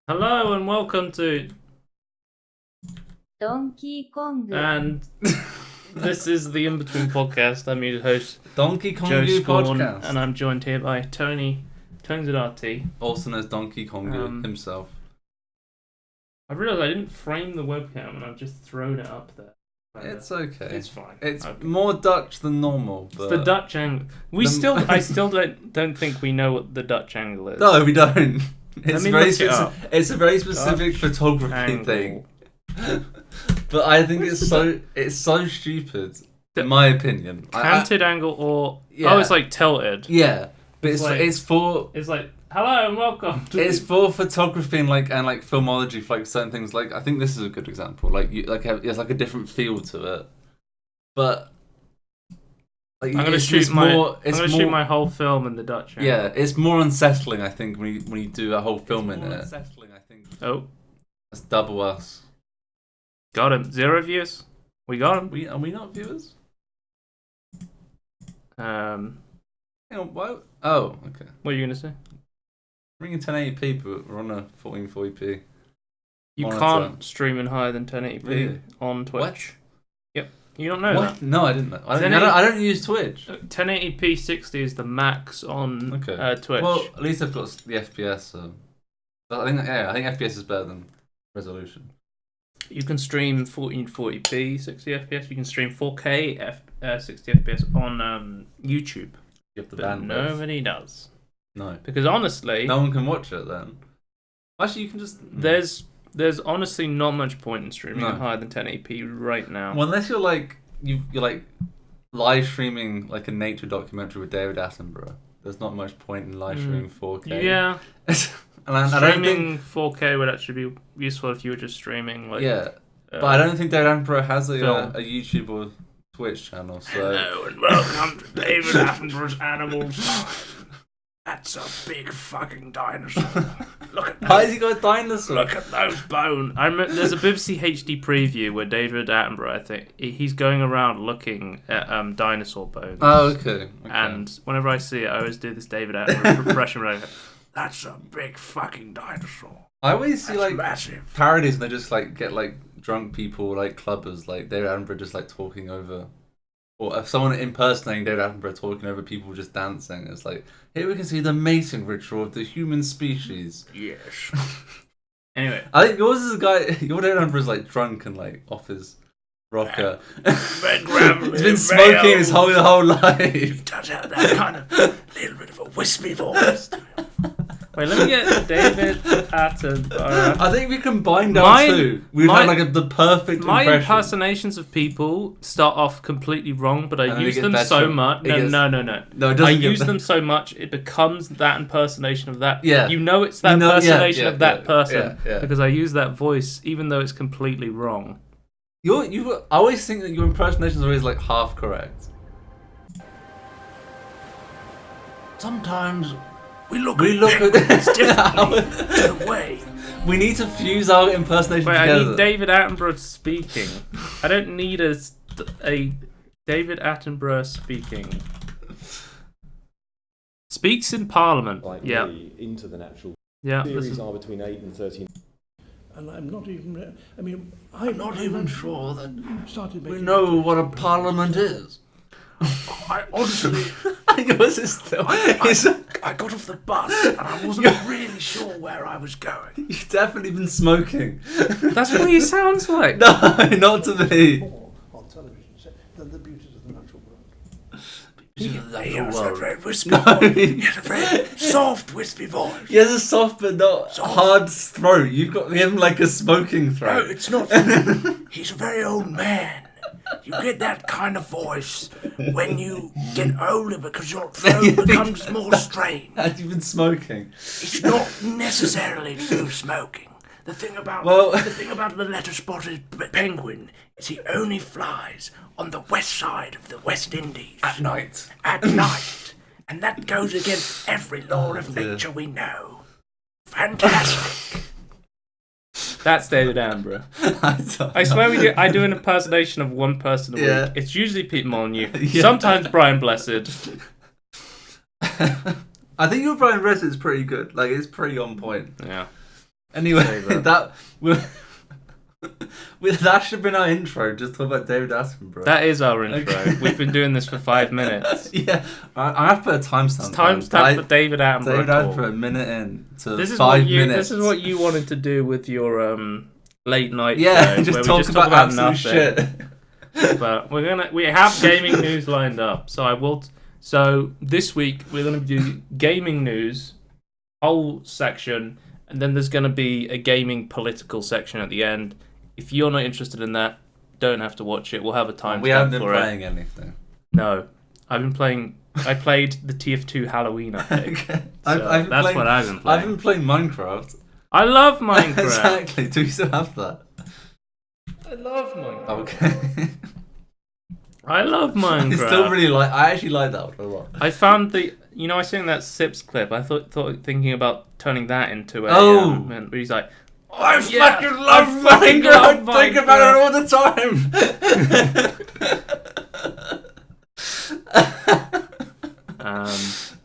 Hello and welcome to Donkey Kong. and this is the Inbetween podcast. I'm your host Donkey Kong Joe Scorn, podcast, and I'm joined here by Tony Zidati. also known as Donkey Kong himself. I realised I didn't frame the webcam and I've just thrown it up there. It's okay. It's fine. It's okay. More Dutch than normal. But It's the Dutch angle. I still don't think we know what the Dutch angle is. No, we don't. It's It's a very specific Dutch photography angle. thing. But I think it's so stupid, in my opinion. Canted angle or Yeah. oh, it's like tilted. Yeah, but it's It's for hello and welcome. It's for photography and filmology for certain things. I think this is a good example. It's like a different feel to it, but I'm gonna shoot my whole film in the Dutch angle. Yeah, it's more unsettling. I think when you do a whole film in it. Unsettling, I think. Oh, that's double us. Got him. 0 views. We got him. Are we not viewers? Um. Hang on, what? Oh, okay. What are you gonna say? We're in 1080p, but we're on a 1440p. You monitor. can't stream in higher than 1080p Really? on Twitch. What? Yep. You don't know What? that? No, I didn't know. I don't use Twitch. 1080p 60 is the max on Twitch. Well, at least I've got the FPS. So I think FPS is better than resolution. You can stream 1440p 60 FPS. You can stream 4K 60 FPS on YouTube. You have the But bandwidth. nobody does. No. Because honestly, No one can watch it then. Actually, you can just. There's honestly not much point in streaming No. higher than 1080p right now. Well, unless you're you're live streaming a nature documentary with David Attenborough. There's not much point in live streaming 4K. Yeah. And I don't Streaming think 4K would actually be useful if you were just streaming but I don't think David Attenborough has a film. YouTube or Twitch channel. So Hello and welcome to David Attenborough's Animal Time. That's a big fucking dinosaur. Look at why has he got a dinosaur? Look at those bones. There's a BBC HD preview where David Attenborough, I think, he's going around looking at dinosaur bones. Oh, okay. And whenever I see it, I always do this David Attenborough impression where I go, that's a big fucking dinosaur. I always see massive. parodies and they just get drunk people clubbers David Attenborough just talking over, or if someone impersonating David Attenborough talking over people just dancing. It's here we can see the mating ritual of the human species. Yes. Anyway, I think yours is a guy. Your David Attenborough's drunk and off his rocker. He's been smoking his whole life. He does have that kind of little bit of a wispy voice. Wait, let me get David Attenborough. I think we combined our two. We've had the perfect My impression. impersonations of people start off completely wrong, but I use them better. so much. No, No, it doesn't I get use better. them so much, it becomes that impersonation of that. Yeah. You know it's that impersonation of that person yeah. because I use that voice even though it's completely wrong. I always think that your impersonations are always half correct. Sometimes We look at this differently. No way. We need to fuse our impersonation Wait, together. I need David Attenborough speaking. I don't need a David Attenborough speaking. Speaks in Parliament. Into the natural Theories are between 8 and 13. And I'm not even. I'm not even sure that we know what a parliament is. I honestly, Yours is still. I got off the bus and I wasn't really sure where I was going. You've definitely been smoking. That's what he sounds like. No, not to me. on television than the beauties of the natural world. He has a very wispy voice. He has a very soft, wispy voice. He has a soft but not hard throat. You've got him a smoking No, throat. it's not. He's a very old man. You get that kind of voice when you get older because your throat becomes more strained. Have you been smoking? It's not necessarily through smoking. The thing about the letter-spotted penguin is he only flies on the west side of the West Indies. At night. At night. And that goes against every law of nature we know. Fantastic. That's David Attenborough. I swear I do an impersonation of one person a week. It's usually Pete Molyneux. Sometimes Brian Blessed. I think your Brian Blessed is pretty good. It's pretty on point. Yeah. Anyway, Saber. that should have been our intro. Just talk about David Attenborough. That is our intro. Okay. We've been doing this for 5 minutes. Yeah, I have to put a timestamp. It's timestamp for David Attenborough. David talk. Attenborough, a minute in to This is 5 what you. minutes. This is what you wanted to do with your late night Yeah, show, just where talk we just about talk about absolute nothing. shit. But we have gaming news lined up. So I will. So this week we're going to do gaming news, whole section, and then there's going to be a gaming political section at the end. If you're not interested in that, don't have to watch it. We'll have a time. We haven't been for playing it. anything. No, I've been playing. I played the TF2 Halloween update. Okay. So that's what I've been playing. I've been playing Minecraft. I love Minecraft. Exactly. Do you still have that? I love Minecraft. Okay. I love Minecraft. It's still really I actually like that one a lot. I found I seen that Sips clip. I thought thinking about turning that into a. Oh. But he's like, I fucking love Minecraft. I think about it all the time.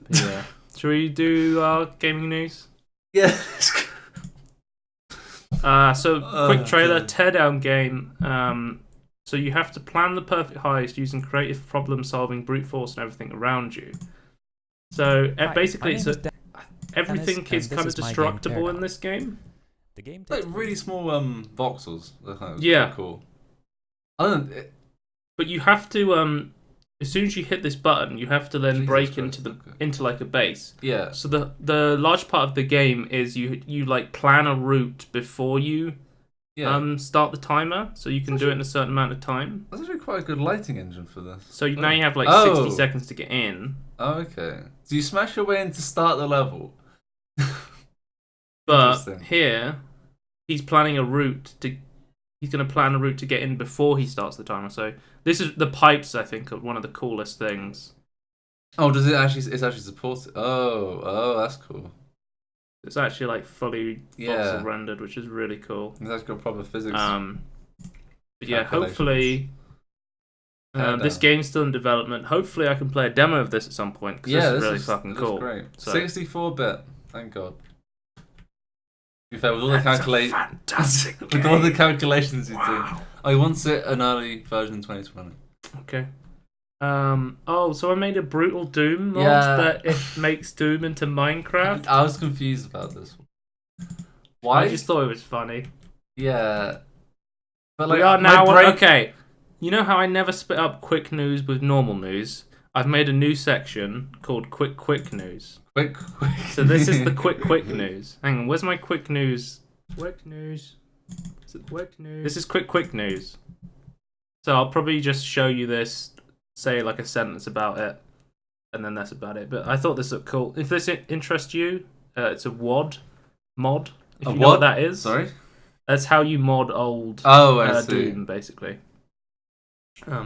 Yeah. Shall we do our gaming news? Yeah. Quick trailer, dear. teardown game. So you have to plan the perfect heist using creative problem-solving, brute force, and everything around you. So basically, everything is kind of destructible in this game. The game Like takes really small voxels. They're kind of Yeah. cool. But But you have to as soon as you hit this button, you have to then Jesus break Christ, into like a base. yeah. So the large part of the game is you like plan a route before you Yeah. start the timer, so you can do it in a certain amount of time. That's actually quite a good lighting engine for this. So now you have like Oh. 60 seconds to get in. Oh, okay. So you smash your way in to start the level. But Interesting. here, he's planning a route to. He's going to plan a route to get in before he starts the timer. So this is the pipes. I think are one of the coolest things. Oh, does it actually? It's actually supported. Oh, that's cool. It's actually like fully Yeah. voxel rendered, which is really cool. It's actually got proper physics. But yeah, Calculations. hopefully. This game's still in development. Hopefully, I can play a demo of this at some point because this is really fucking cool. Great. So- 64-bit. Thank God. To be fair, with all the fantastic with all the calculations you do, I want it an early version 2020. Okay. So I made a brutal Doom mod Yeah. that it makes Doom into Minecraft. I was confused about this one. Why? I just thought it was funny. Yeah. But We are now okay. You know how I never split up quick news with normal news? I've made a new section called Quick News. Quick. So this is the quick news. Hang on, where's my quick news? Quick news. Is it quick news? This is quick news. So I'll probably just show you this, say like a sentence about it, and then that's about it. But I thought this looked cool. If this interests you, it's a mod. If you know what that is. Sorry? That's how you mod old I see. Doom, basically.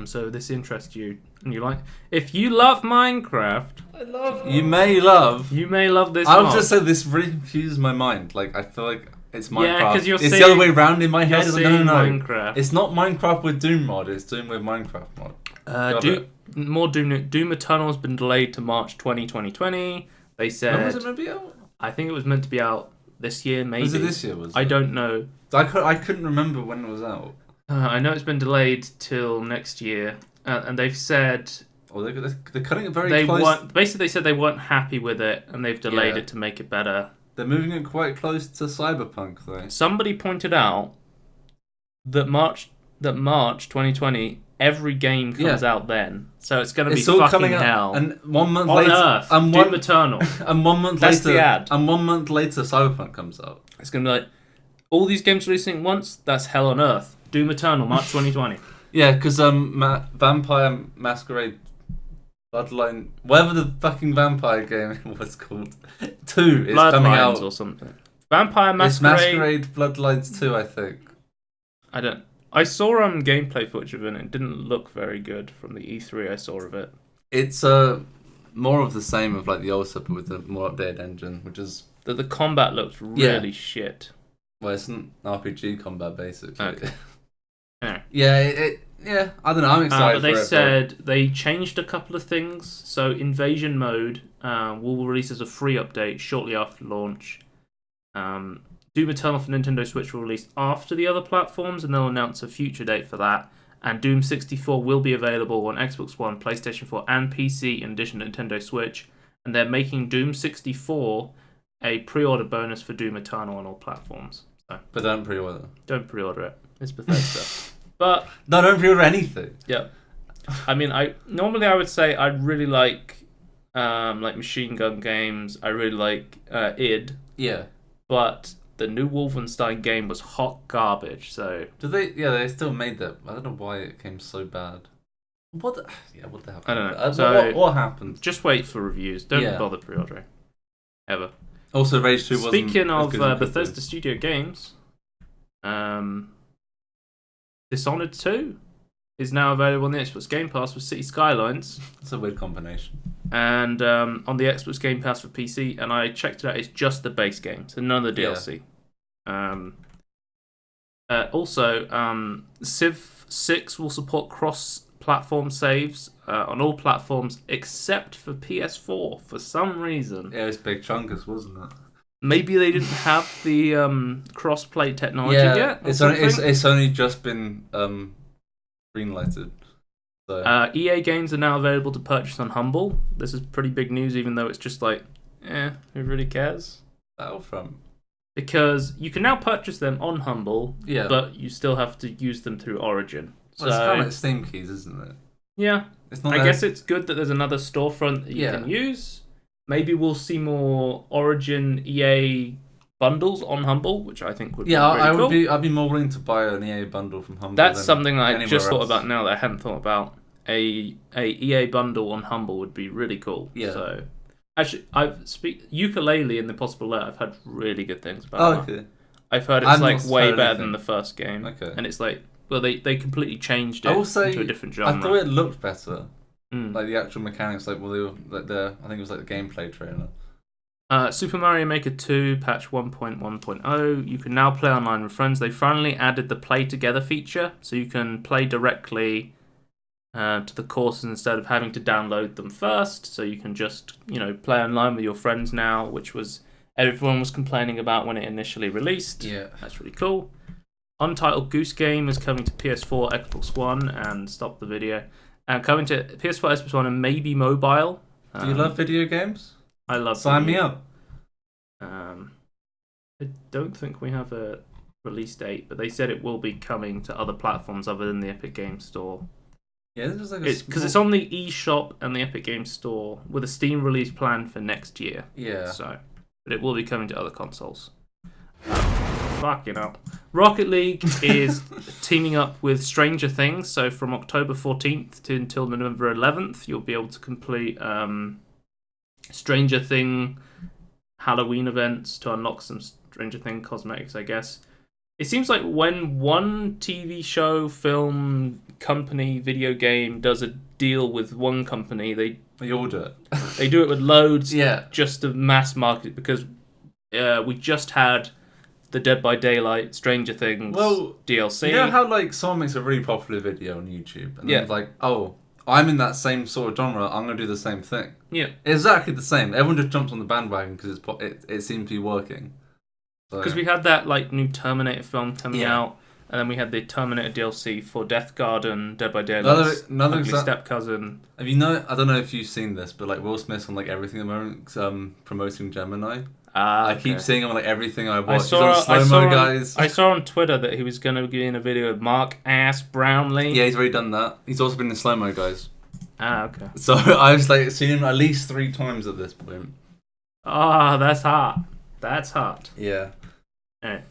So this interests you, and you like. If you love Minecraft, You may love. you may love this. I'll mod. just say this really confuses my mind. Like I feel like it's Minecraft. Yeah, 'cause you're it's seeing- the other way around in my You're head. It's like, seeing no. Minecraft. It's not Minecraft with Doom mod. It's Doom with Minecraft mod. More Doom Eternal has been delayed to March 2020. They said. When was it meant to be out? I think it was meant to be out this year, maybe. Was it this year? I don't know. I couldn't remember when it was out. I know it's been delayed till next year, and they've said Oh, they're cutting it very they close. basically they said they weren't happy with it, and they've delayed Yeah. it to make it better. They're moving it quite close to Cyberpunk, though. Somebody pointed out that March 2020 every game comes out then, so it's going to be It's all fucking coming hell. out, and 1 month on later, Earth, and Doom Eternal. and 1 month That's later, the ad. and 1 month later, Cyberpunk comes out. It's going to be like all these games releasing at once. That's hell on Earth. Doom Eternal, March 2020. Yeah, because Vampire Masquerade Bloodline, whatever the fucking vampire game was called, 2 is coming out. Bloodlines or something. Vampire It's Masquerade. Masquerade Bloodlines 2, I think. I saw gameplay footage of it, and it didn't look very good from the E3 I saw of it. It's more of the same of like the old stuff, but with the more updated engine, which is The combat looked really shit. well, it's an RPG combat basically. Okay. Yeah. Yeah, I don't know. I'm excited. But they for it, said they changed a couple of things. So Invasion Mode will release as a free update shortly after launch. Doom Doom Eternal for Nintendo Switch will release after the other platforms, and they'll announce a future date for that. And Doom 64 will be available on Xbox One, PlayStation 4, and PC in addition to Nintendo Switch. And they're making Doom 64 a pre-order bonus for Doom Eternal on all platforms. So, but don't pre-order. Don't pre-order it. It's Bethesda. But no, don't pre-order anything. Yeah. I mean, I would say I really like machine gun games. I really like id. Yeah. But the new Wolfenstein game was hot garbage. So did they? Yeah, they still made that. I don't know why it came so bad. What the hell? I don't know. So what happened? Just wait for reviews. Don't bother pre-ordering. Ever. Also, Rage 2 wasn't. Speaking of Bethesda Studio games, Dishonored 2 is now available on the Xbox Game Pass with City Skylines. That's a weird combination. And on the Xbox Game Pass for PC, and I checked it out, it's just the base game, so none of the DLC. Also, Civ 6 will support cross-platform saves on all platforms except for PS4 for some reason. Yeah, it was Big Chunkus, wasn't it? Maybe they didn't have the cross-play technology yet. It's only just been greenlighted. So. EA games are now available to purchase on Humble. This is pretty big news, even though it's just like, who really cares? Battlefront. Because you can now purchase them on Humble, but you still have to use them through Origin. Well, it's kind of like Steam keys, isn't it? Yeah. I guess it's good that there's another storefront that you can use. Maybe we'll see more Origin EA bundles on Humble, which I think would be really cool. I'd be more willing to buy an EA bundle from Humble. That's something I just thought about now that I hadn't thought about. A EA bundle on Humble would be really cool. Yeah. So actually, Yooka-Laylee in the Possible Lair, I've heard really good things about. Oh, okay. I've heard it's way better than the first game. Okay. And it's like, well, they completely changed it into a different genre. I thought it looked better. Like the actual mechanics, like I think it was like the gameplay trailer. Super Mario Maker 2 patch 1.1.0. You can now play online with friends. They finally added the play together feature, so you can play directly to the courses instead of having to download them first. So you can just play online with your friends now, which was everyone was complaining about when it initially released. Yeah, that's really cool. Untitled Goose Game is coming to PS4, Xbox One, and stop the video. Coming to PS4, Xbox One, and maybe mobile. Do you love video games? I love. Sign me up. I don't think we have a release date, but they said it will be coming to other platforms other than the Epic Games Store. Yeah, this is like because it's on the eShop and the Epic Games Store with a Steam release planned for next year. Yeah. But it will be coming to other consoles. Fucking hell. Rocket League is teaming up with Stranger Things, so from October 14th until November 11th, you'll be able to complete Stranger Thing Halloween events to unlock some Stranger Thing cosmetics, I guess. It seems like when one TV show, film, company, video game does a deal with one company, they all do it. They do it with loads just to mass market, because we just had the Dead by Daylight Stranger Things DLC. You know how like someone makes a really popular video on YouTube and then like, oh, I'm in that same sort of genre, I'm going to do the same thing. Yeah. Exactly the same. Everyone just jumps on the bandwagon because it seems to be working. Because we had that like new Terminator film coming out, and then we had the Terminator DLC for Death Garden, Dead by Daylight, another Step Cousin. I don't know if you've seen this, but like Will Smith's on like everything at the moment, promoting Gemini. I keep seeing him on like everything I watch. He's on slow-mo, guys. I saw on Twitter that he was going to be in a video with Mark Ass Brownlee. Yeah, he's already done that. He's also been in slow-mo, guys. Okay. So I've like seen him at least 3 times at this point. That's hot. That's hot. Yeah. Alright.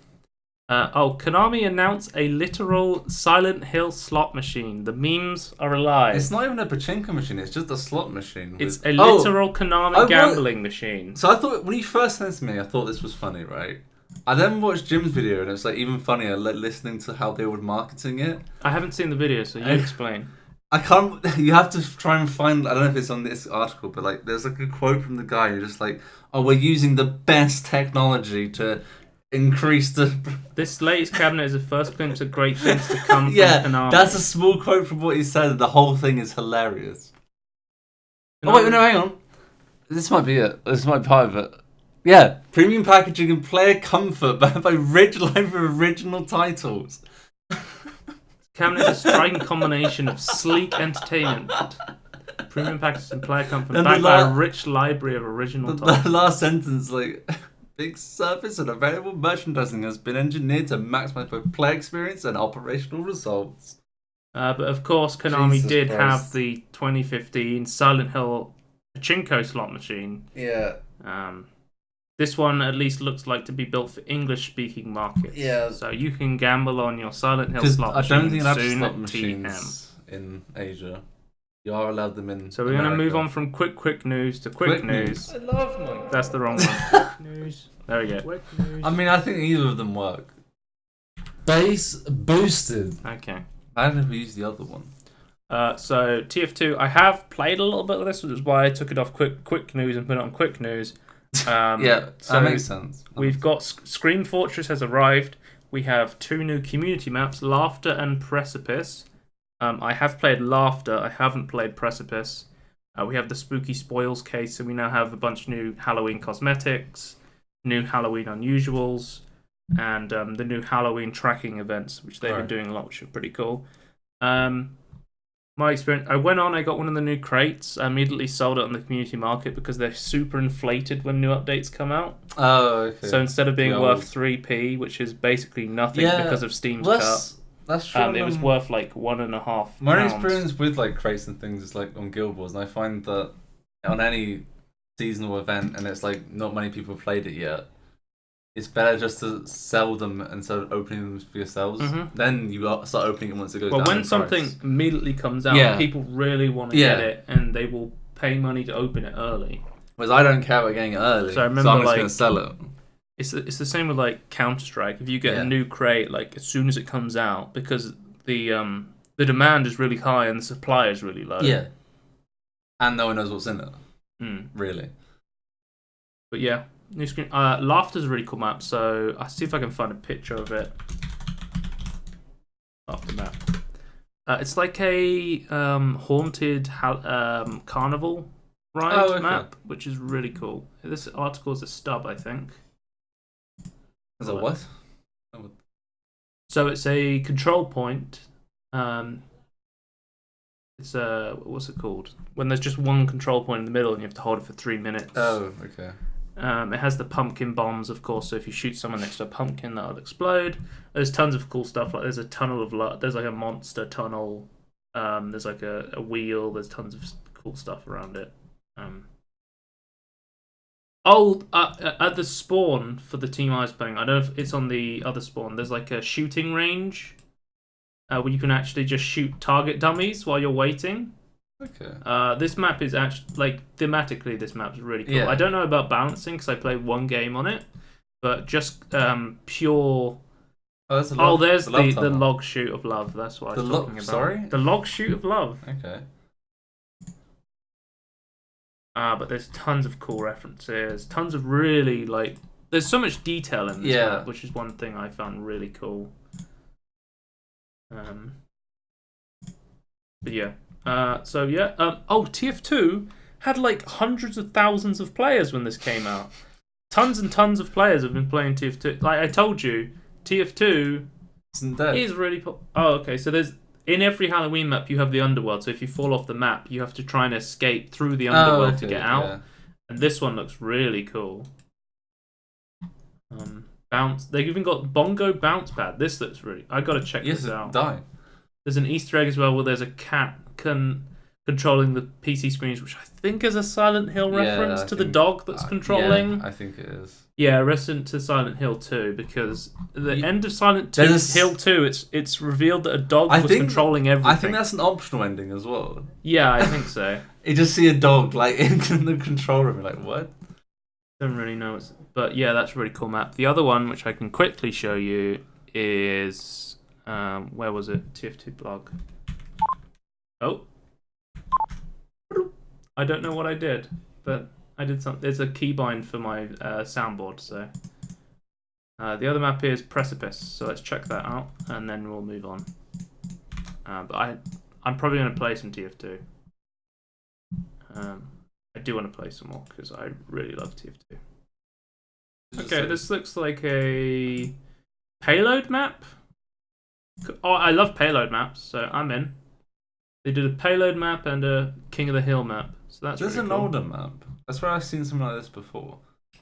Konami announced a literal Silent Hill slot machine. The memes are alive. It's not even a pachinko machine, it's just a slot machine. It's a literal Konami gambling machine. So I thought, when you first sent it to me, I thought this was funny, right? I then watched Jim's video, and it's like even funnier listening to how they were marketing it. I haven't seen the video, so you explain. I can't. You have to try and find. I don't know if it's on this article, but like, there's like a quote from the guy who's just like, "Oh, we're using the best technology to increase the." This latest cabinet is the first glimpse of great things to come from Konami. That's a small quote from what he said. The whole thing is hilarious. Oh wait, no, hang on. This might be it. This might be part of it. Yeah, premium packaging and player comfort backed by rich library of original titles. Cabinet is a striking combination of sleek entertainment, premium packaging and player comfort, And backed by a rich library of original titles. The last sentence, like, big surface and available merchandising has been engineered to maximize both player experience and operational results. But of course, Konami Jesus did Christ. have the 2015 Silent Hill pachinko slot machine. Yeah. This one at least looks like to be built for English-speaking markets. Yeah. So you can gamble on your Silent Hill Because slot I machine don't think that's soon slot at machines in Asia. You are allowed them in So we're going to move on from quick news to quick news. I love my... That's the wrong one. News. There we go. Quick news. I mean, I think either of them work. Bass boosted. Okay. Imagine if we use the other one. So TF2, I have played a little bit of this, which is why I took it off quick news and put it on quick news. Yeah, so that makes sense. We've got Scream Fortress has arrived. We have 2 new community maps, Laughter and Precipice. I have played Laughter. I haven't played Precipice. We have the Spooky Spoils case, so we now have a bunch of new Halloween cosmetics, new Halloween unusuals, and the new Halloween tracking events, which they've been doing a lot, which are pretty cool. My experience, I went on, I got one of the new crates, I immediately sold it on the community market because they're super inflated when new updates come out. Oh, okay. So instead of being worth 3p, which is basically nothing because of Steam's cut, that's true. it was worth like £1.50. My experience with like crates and things is like on Guild Wars, and I find that on any seasonal event, and it's like not many people have played it yet, it's better just to sell them instead of opening them for yourselves. Then you start opening it once it goes down. Well, when in something price. immediately comes out, people really want to get it, and they will pay money to open it early. Whereas I don't care about getting it early, so I remember, I'm just going to sell it. It's the same with like Counter-Strike. If you get a new crate, like as soon as it comes out, because the demand is really high and the supply is really low. Yeah. And no one knows what's in it. Really. But yeah. New screen. Laughter's a really cool map, so I'll see if I can find a picture of it. Laughter map. It's like a haunted carnival ride map, which is really cool. This article is a stub, I think. Is it what? So it's a control point. It's what's it called? When there's just one control point in the middle and you have to hold it for 3 minutes. Oh, okay. It has the pumpkin bombs, of course, so if you shoot someone next to a pumpkin, that'll explode. There's tons of cool stuff, like there's a tunnel of love, there's like a monster tunnel, there's like a wheel, there's tons of cool stuff around it. At the spawn for the team I was playing, I don't know if it's on the other spawn, there's like a shooting range where you can actually just shoot target dummies while you're waiting. Okay. This map is actually, like, thematically, this map's really cool. Yeah. I don't know about balancing because I played one game on it, but just pure. Oh, that's a log, there's the the log shoot of love. That's what I was talking about. Sorry? The log shoot of love. Okay. But there's tons of cool references, tons of really, like, there's so much detail in this map, which is one thing I found really cool. But yeah. TF2 had like hundreds of thousands of players when this came out. Tons and tons of players have been playing TF2. Like I told you, TF2 is really okay, so there's in every Halloween map you have the underworld. So if you fall off the map, you have to try and escape through the underworld to get out. Yeah. And this one looks really cool. Bounce. They've even got bongo bounce pad. This looks really. I gotta check this out. There's an Easter egg as well where there's a cat controlling the PC screens, which I think is a Silent Hill reference to the dog that's controlling. Yeah, I think it is. Yeah, reference to Silent Hill 2, because at the end of Silent Hill 2, it's revealed that a dog was controlling everything. I think that's an optional ending as well. Yeah, I think so. You just see a dog like in the control room, like what? Don't really know. But yeah, that's a really cool map. The other one, which I can quickly show you, is where was it? TF2 blog. Oh. I don't know what I did, but I did something. There's a keybind for my soundboard, so. The other map is Precipice, so let's check that out, and then we'll move on. But I'm probably going to play some TF2. I do want to play some more, because I really love TF2. Okay, this looks like a payload map. Oh, I love payload maps, so I'm in. They did a payload map and a King of the Hill map, so that's This is really an cool. older map. That's where I've seen something like this before.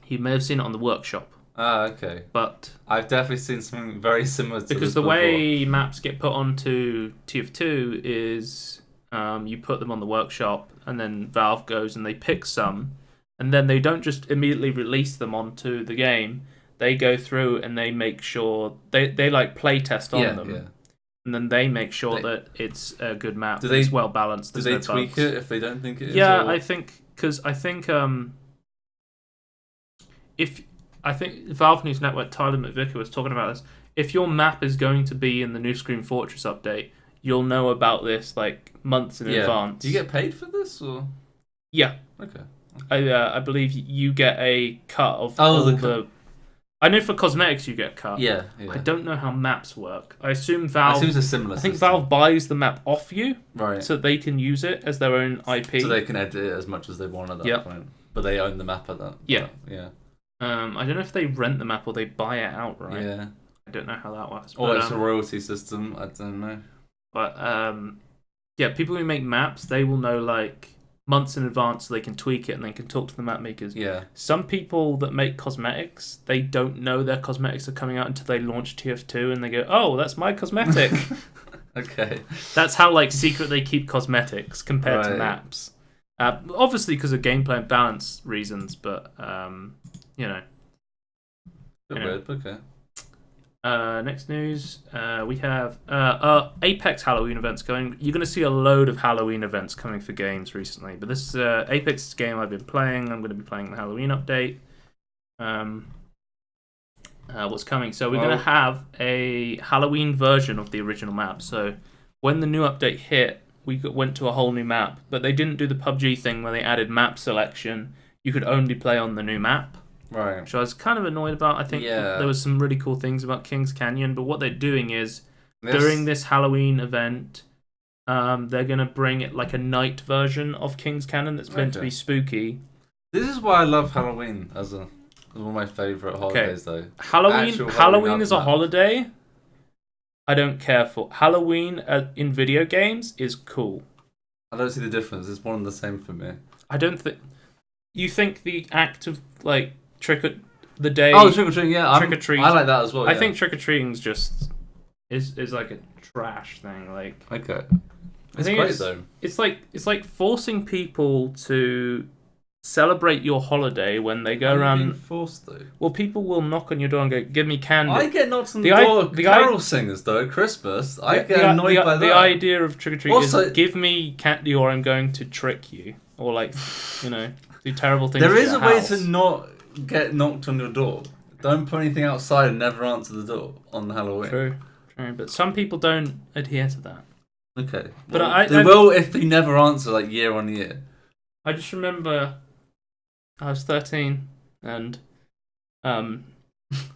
You may have seen it on the workshop. Ah, okay. But I've definitely seen something very similar to because this the before. way maps get put onto TF2 is you put them on the workshop, and then Valve goes and they pick some, and then they don't just immediately release them onto the game. They go through and they make sure they like play test on them. Yeah. And then they make sure that it's a good map. Do that it's well balanced. Do There's they no tweak bugs. it if they don't think it is? Yeah, or... I think Valve News Network Tyler McVicker was talking about this. If your map is going to be in the new Scream Fortress update, you'll know about this like months in advance. Do you get paid for this or? Yeah. Okay. I believe you get a cut of the I know for cosmetics you get cut. Yeah. I don't know how maps work. I assume Valve. I assume it's a similar. I think system. Valve buys the map off you, right? So they can use it as their own IP. So they can edit it as much as they want at that point. But they own the map at that. Yeah. Yeah. I don't know if they rent the map or they buy it outright. Yeah. I don't know how that works. Or it's a royalty system. I don't know. But yeah, people who make maps, they will know like months in advance so they can tweak it and they can talk to the map makers. Yeah. Some people that make cosmetics, they don't know their cosmetics are coming out until they launch TF2 and they go, "Oh, that's my cosmetic." Okay. That's how like secret they keep cosmetics compared to maps. Obviously because of gameplay and balance reasons, but you know. Weird, but okay. Next news, we have Apex Halloween events going. You're going to see a load of Halloween events coming for games recently, but this Apex game I've been playing. I'm going to be playing the Halloween update. What's coming? So we're going to have a Halloween version of the original map. So when the new update hit, we went to a whole new map, but they didn't do the PUBG thing where they added map selection. You could only play on the new map. Right. Which I was kind of annoyed about. I think there was some really cool things about Kings Canyon, but what they're doing is during this Halloween event, they're going to bring it like a night version of Kings Canyon that's meant to be spooky. This is why I love Halloween as one of my favourite holidays, though. Halloween is a holiday I don't care for. Halloween in video games is cool. I don't see the difference. It's one and the same for me. I don't think... You think the act of, like, the day... Oh, trick-or-treating, yeah. Trick-or-treat. I like that as well, I think trick-or-treating's just... is like a trash thing, like... Okay. It's great, though. It's like forcing people to celebrate your holiday when they go around... Being forced, though? Well, people will knock on your door and go, "Give me candy." I get knocked on the door. Carol singers, though, at Christmas. I get annoyed by that. The idea of trick-or-treat is give me candy or I'm going to trick you. Or, like, you know, do terrible things There to is your a way house. to not get knocked on your door. Don't put anything outside and never answer the door on Halloween. True. But some people don't adhere to that. Okay. But they will if they never answer, like, year on year. I just remember I was 13 and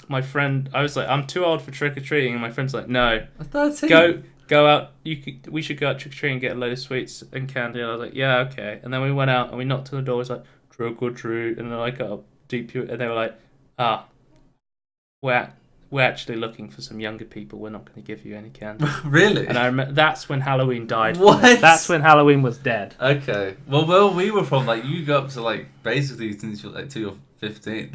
my friend, I was like, "I'm too old for trick-or-treating," and my friend's like, "No, 13. Go out. We should go out trick-or-treating and get a load of sweets and candy." And I was like, "Yeah, okay." And then we went out and we knocked on the door. It was like, "Trick-or-treat," and then I got up deep, and they were like, we're actually looking for some younger people. We're not going to give you any candy." Really? And I remember that's when Halloween died. What? That's when Halloween was dead. Okay. Well, we were from like you go up to like basically since you're like 2 or 15.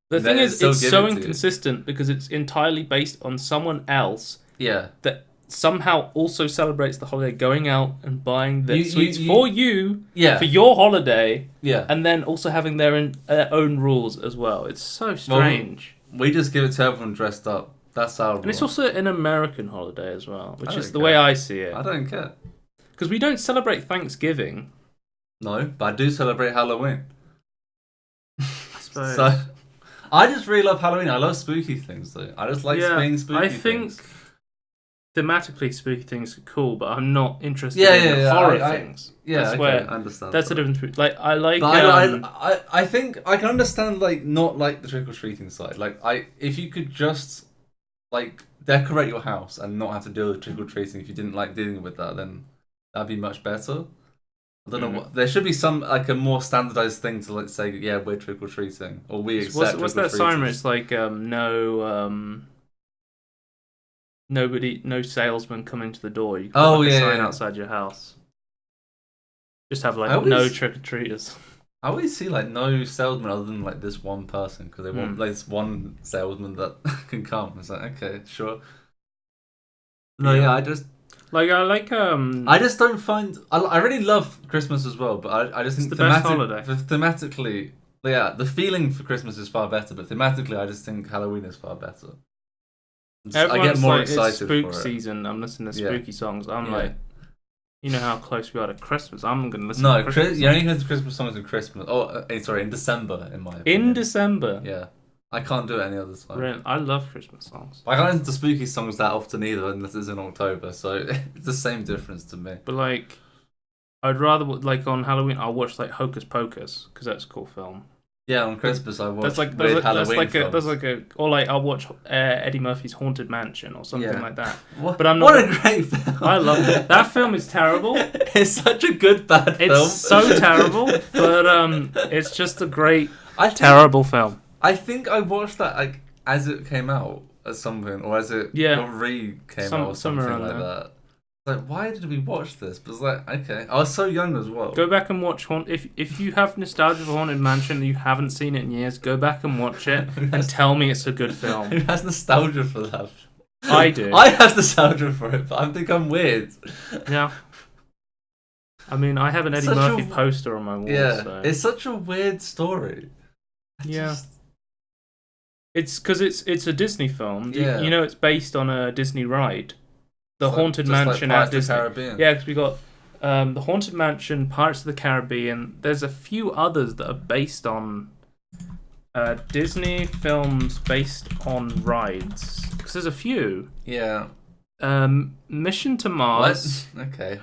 The thing is, it's so inconsistent because it's entirely based on someone else. Yeah. That somehow also celebrates the holiday, going out and buying the sweets for you, for your holiday, and then also having their own rules as well. It's so strange. Well, we just give it to everyone dressed up. That's our rule. And it's also an American holiday as well, which is the way I see it. I don't care. Because we don't celebrate Thanksgiving. No, but I do celebrate Halloween. I suppose. So, I just really love Halloween. I love spooky things, though. I just like being spooky things. Thematically spooky things are cool, but I'm not interested in horror things. Yeah, I understand. That's the difference. Like I like. But I think I can understand like not like the trick or treating side. Like if you could just like decorate your house and not have to deal with trick or treating if you didn't like dealing with that, then that'd be much better. I don't know what. There should be some like a more standardized thing to like say, yeah, we're trick or treating, or we accept. What's that sign where it's like no salesman coming to the door. You can put like a sign outside your house. Just have like no trick or treaters. I always see like no salesman other than like this one person because they want like this one salesman that can come. It's like okay, sure. No, yeah, I just don't find. I really love Christmas as well, but I just think it's the best holiday. Thematically, yeah, the feeling for Christmas is far better, but thematically, I just think Halloween is far better. I get more excited it's spook for it. season. I'm listening to spooky songs. I'm like, you know how close we are to Christmas. I'm gonna listen. No, to Christmas you only listen to Christmas songs in Christmas. Oh, sorry, in December, in my opinion. In December. Yeah, I can't do it any other time. Really? I love Christmas songs. I can't listen to spooky songs that often either, unless it's in October. So it's the same difference to me. But like, I'd rather like on Halloween I'll watch like Hocus Pocus because that's a cool film. Yeah, on Christmas I watch Halloween films. Or like I'll watch Eddie Murphy's Haunted Mansion or something like that. But I'm not. What a great film! I love it. That film is terrible. It's such a good bad film. It's so terrible, but it's just a great terrible film. I think I watched that like as it came out at some point, or as it came out or something like that. Like, why did we watch this? But it's like, okay, I was so young as well. Go back and watch if you have nostalgia for Haunted Mansion and you haven't seen it in years, go back and watch it and tell me it's a good film. Who has nostalgia for that? I do. I have nostalgia for it, but I think I'm weird. Yeah. I mean, I have an Eddie Murphy poster on my wall. Yeah, so. It's such a weird story. It's because it's a Disney film. Yeah. You know, it's based on a Disney ride. The Haunted Mansion at Disney. Caribbean. Yeah, because we got the Haunted Mansion, Pirates of the Caribbean. There's a few others that are based on Disney films based on rides. Because there's a few. Yeah. Mission to Mars. What? Okay.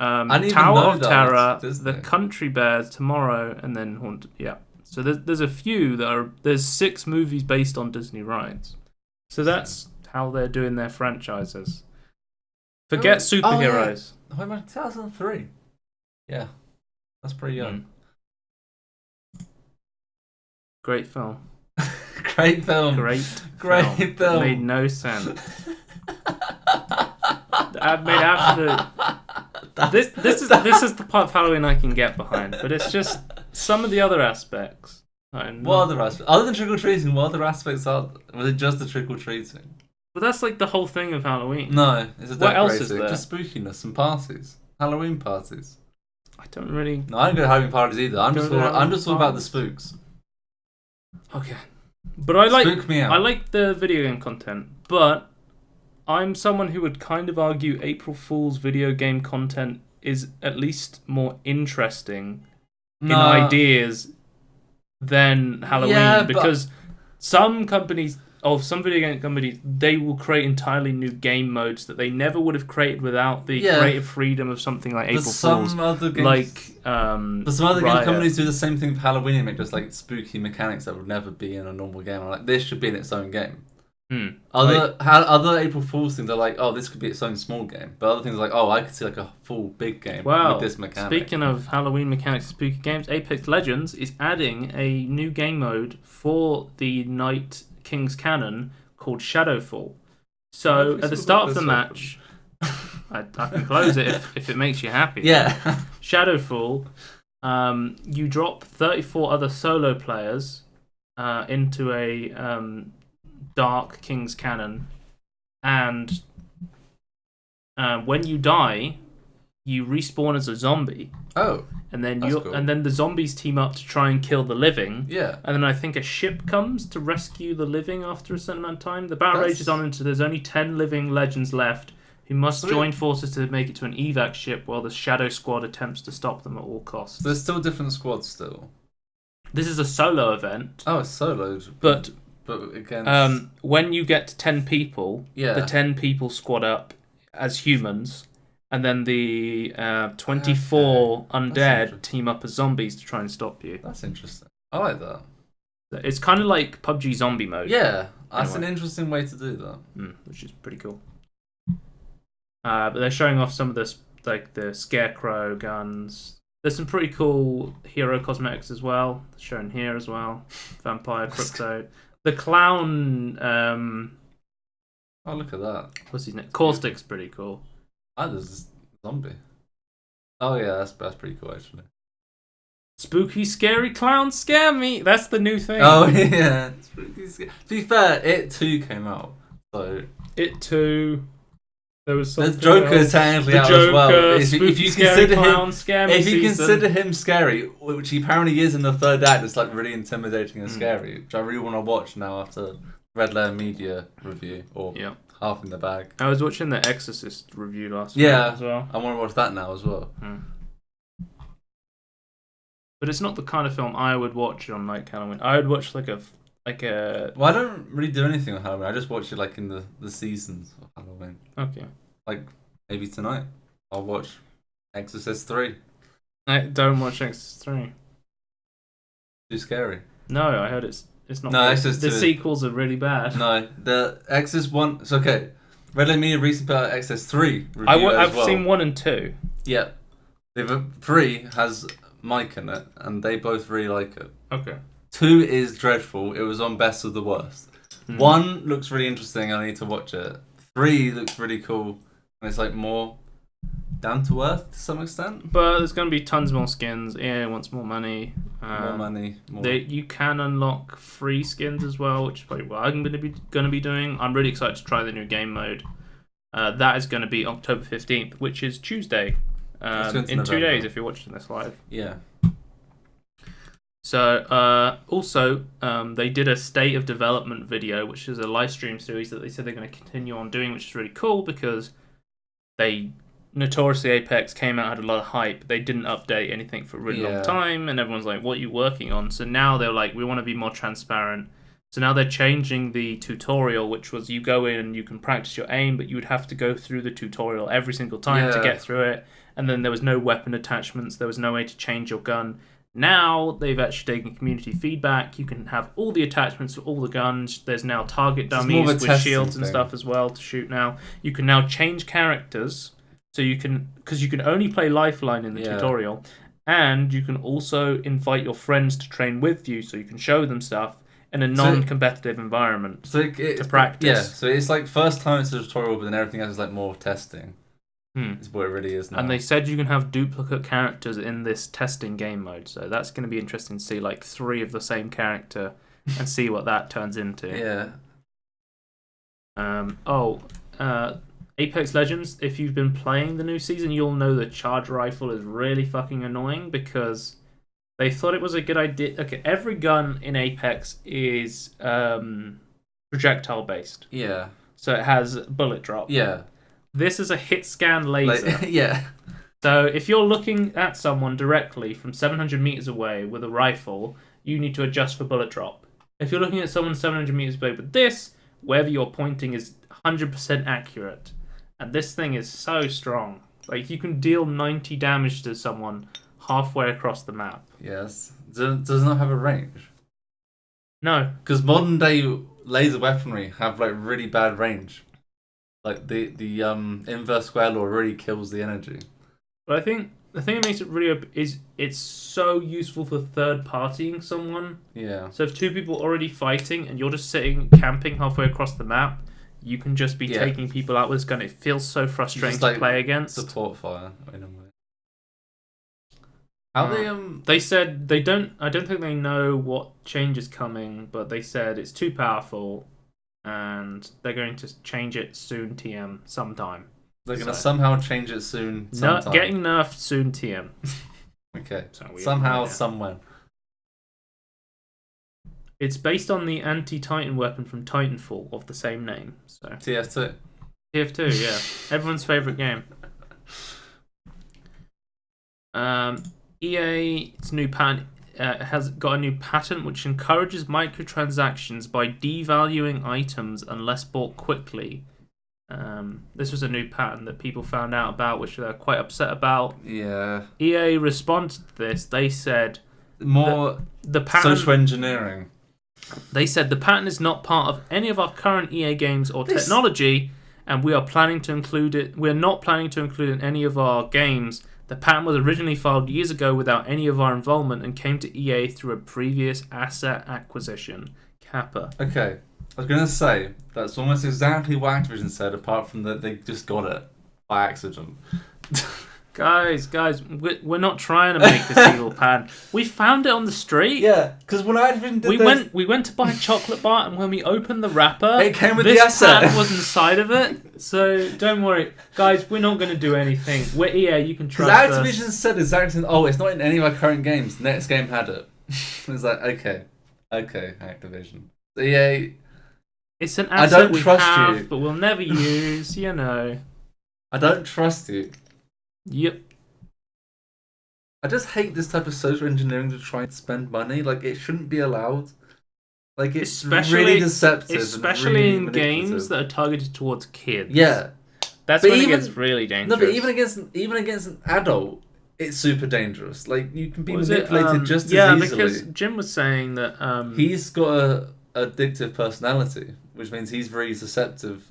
Tower of Terror, The Country Bears, Tomorrow, and then Haunted. Yeah. So there's a few that are. There's 6 movies based on Disney rides. So that's how they're doing their franchises. Forget superheroes. Oh, yeah. 2003. Yeah, that's pretty young. Great film. Great film. Great film. It made no sense. It made absolute. This is the part of Halloween I can get behind, but it's just some of the other aspects. What other aspects? Other than trick or treating, what other aspects are? Was it just the trick or treating? But that's like the whole thing of Halloween. No, it's a what else is there? Just spookiness and parties. Halloween parties. I don't really. No, I don't go to Halloween parties either. I'm just all about the spooks. Okay, but I like. Spook me out. I like the video game content, but I'm someone who would kind of argue April Fool's video game content is at least more interesting in ideas than Halloween because some companies. Some video game companies, they will create entirely new game modes that they never would have created without the creative freedom of something like April Fool's. But some other game companies do the same thing for Halloween and make just like spooky mechanics that would never be in a normal game. I'm like, this should be in its own game. Other April Fool's things are like, oh, this could be its own small game. But other things are like, oh, I could see like a full big game with this mechanic. Speaking of Halloween mechanics and spooky games, Apex Legends is adding a new game mode for the Night King's Cannon called Shadowfall. So at the start of the match, I can close it if it makes you happy. Yeah. Shadowfall, you drop 34 other solo players into a dark King's Cannon, and when you die, you respawn as a zombie. Oh. And then the zombies team up to try and kill the living. Yeah. And then I think a ship comes to rescue the living after a certain amount of time. The battle rages on until there's only 10 living legends left who must join forces to make it to an evac ship while the Shadow Squad attempts to stop them at all costs. There's still different squads still. This is a solo event. Oh, it's soloed. But against... when you get to 10 people, the 10 people squad up as humans. And then the 24 undead team up as zombies to try and stop you. That's interesting. I like that. It's kind of like PUBG zombie mode. Yeah, that's an interesting way to do that. Which is pretty cool. But they're showing off some of this, like the Scarecrow guns, There's some pretty cool hero cosmetics as well, shown here as well. Vampire, Crypto. The clown, Oh, look at that. what's his name? Caustic's pretty cool. Ah, there's this zombie. Oh yeah, that's pretty cool actually. Spooky, scary clown, scare me. That's the new thing. Oh yeah. To be fair, It 2 came out, so It too. There was the something Joker else. technically The out Joker, as well. spooky, If you scary consider clown, him, scare me if you season. consider him scary, which he apparently is in the third act, it's like really intimidating and scary, which I really want to watch now after Red Letter Media review or Yeah. Half in the Bag. I was watching the Exorcist review last Yeah. night as well. I want to watch that now as well. But it's not the kind of film I would watch on like Halloween. I would watch like a Well, I don't really do anything on Halloween. I just watch it like in the seasons of Halloween. okay. Like maybe tonight I'll watch Exorcist 3. I don't watch Exorcist 3. Too scary. No, I heard it's not. No, good. Exorcist The 2. sequels are really bad. No, the Exorcist 1. It's okay. Red Letter Media recently put out Exorcist 3 review I've as well. seen 1 and 2. Yeah. The 3 has Mike in it, and they both really like it. Okay. 2 is dreadful. It was on best of the worst. 1 looks really interesting. I need to watch it. 3 looks really cool, and it's like more down to earth to some extent. But there's going to be tons more skins. EA wants more money. More money. More. You can unlock free skins as well, which is probably what I'm going to be doing. I'm really excited to try the new game mode. That is going to be October 15th, which is Tuesday. In 2 days if you're watching this live. Yeah. So, also, they did a state of development video, which is a live stream series that they said they're going to continue on doing, which is really cool because they notoriously Apex came out, had a lot of hype. They didn't update anything for a really long time, and everyone's like, what are you working on? So now they're like, we want to be more transparent. So now they're changing the tutorial, which was you go in and you can practice your aim, but you would have to go through the tutorial every single time to get through it. And then there was no weapon attachments. There was no way to change your gun. Now they've actually taken community feedback. You can have all the attachments for all the guns. There's now target dummies with shields and stuff as well to shoot now. You can now change characters. So you can, because you can only play Lifeline in the tutorial. And you can also invite your friends to train with you so you can show them stuff in a non-competitive environment to practice. Yeah, so it's like first time it's a tutorial, but then everything else is like more testing. Is what it really is now. And they said you can have duplicate characters in this testing game mode, so that's going to be interesting to see like 3 of the same character and see what that turns into. Apex Legends, if you've been playing the new season, you'll know the charge rifle is really fucking annoying because they thought it was a good idea. Okay, every gun in Apex is projectile based. Yeah. So it has bullet drop. Yeah. This is a hit scan laser. Yeah. So if you're looking at someone directly from 700 meters away with a rifle, you need to adjust for bullet drop. If you're looking at someone 700 meters away with this, wherever you're pointing is 100% accurate. And this thing is so strong. Like, you can deal 90 damage to someone halfway across the map. Yes. Does not have a range. No. Because modern day laser weaponry have like really bad range. Like the inverse square law really kills the energy. But I think the thing that makes it really is it's so useful for third partying someone. Yeah. So if 2 people are already fighting and you're just sitting camping halfway across the map, you can just be taking people out with this gun. It feels so frustrating to play against. Support fire in a way. How they said they don't. I don't think they know what change is coming, but they said it's too powerful, and they're going to change it soon. TM sometime. They're going to somehow change it soon. Sometime. Getting nerfed soon. TM. Okay. Somehow, somewhere. It's based on the anti-Titan weapon from Titanfall of the same name. So TF2. TF2, yeah, everyone's favorite game. EA's new patent has got a new patent which encourages microtransactions by devaluing items unless bought quickly. This was a new patent that people found out about, which they're quite upset about. Yeah. EA responded to this. They said more the patent, social engineering. They said the patent is not part of any of our current EA games or technology, and we are planning to include it. We're not planning to include it in any of our games The patent was originally filed years ago without any of our involvement and came to EA through a previous asset acquisition. Kappa. Okay, I was gonna say that's almost exactly what Activision said, apart from that they just got it by accident. Guys, we're not trying to make this evil patent. We found it on the street. Yeah, because when Activision did we went to buy a chocolate bar, and when we opened the wrapper, it came with this the asset. patent was inside of it. So don't worry, guys. We're not going to do anything. We're EA. You can trust us. Because Activision said exactly, oh, it's not in any of our current games. The next game had it. It's like, okay, Activision. So EA. It's an asset don't we trust have, you. but we'll never use. You know. I don't trust you. Yep. I just hate this type of social engineering to try and spend money. Like, it shouldn't be allowed. Like, it's really deceptive. Especially and really in games that are targeted towards kids. Yeah. That's But when even- it gets really dangerous. No, but even against an adult, it's super dangerous. Like, you can be What was it? manipulated just as yeah, easily. because Jim was saying that He's got a addictive personality, which means he's very susceptible.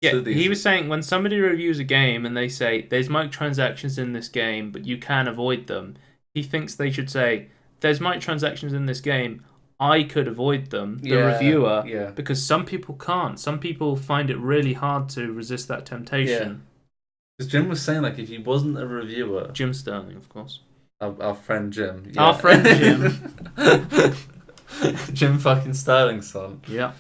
yeah, he was saying when somebody reviews a game and they say there's microtransactions in this game, but you can avoid them, he thinks they should say there's microtransactions in this game, I could avoid them, the reviewer, because some people can't. Some people find it really hard to resist that temptation. Because Jim was saying, like, if he wasn't a reviewer, Jim Sterling, of course. our friend Jim, Our friend Jim. Jim fucking Sterling's son. Yeah.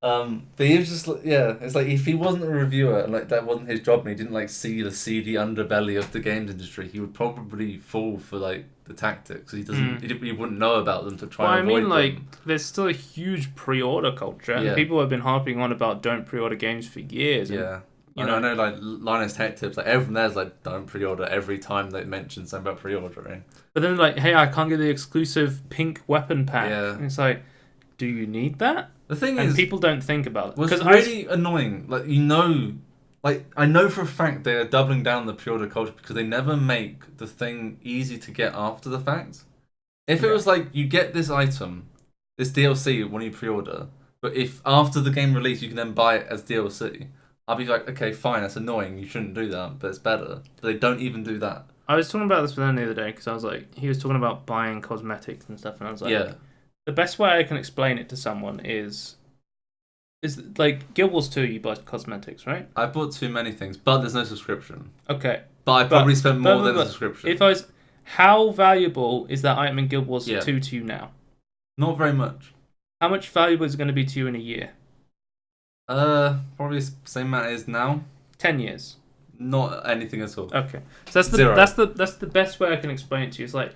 But he was just it's like if he wasn't a reviewer and like that wasn't his job and he didn't like see the seedy underbelly of the games industry, he would probably fall for like the tactics. He doesn't. He wouldn't know about them to try and avoid them. Like there's still a huge pre-order culture, and people have been harping on about don't pre-order games for years. Yeah. And, I know, like Linus Tech Tips, like everyone there's like don't pre-order every time they mention something about pre-ordering. But then like, hey, I can't get the exclusive pink weapon pack. Yeah. And it's like, do you need that? The thing and is, people don't think about it. What's really annoying, like like I know for a fact they are doubling down the pre-order culture because they never make the thing easy to get after the fact. If it was like you get this item, this DLC when you pre-order, but if after the game release you can then buy it as DLC, I'll be like, okay, fine, that's annoying. You shouldn't do that, but it's better. But they don't even do that. I was talking about this with him the other day because I was like, he was talking about buying cosmetics and stuff, and I was like, the best way I can explain it to someone is like Guild Wars 2, you buy cosmetics, right? I bought too many things, but there's no subscription. Okay. But I probably spent more than a subscription. How valuable is that item in Guild Wars 2 to you now? Not very much. How much valuable is it going to be to you in a year? Probably the same amount it is now. 10 years. Not anything at all. Okay. So that's the best way I can explain it to you. It's like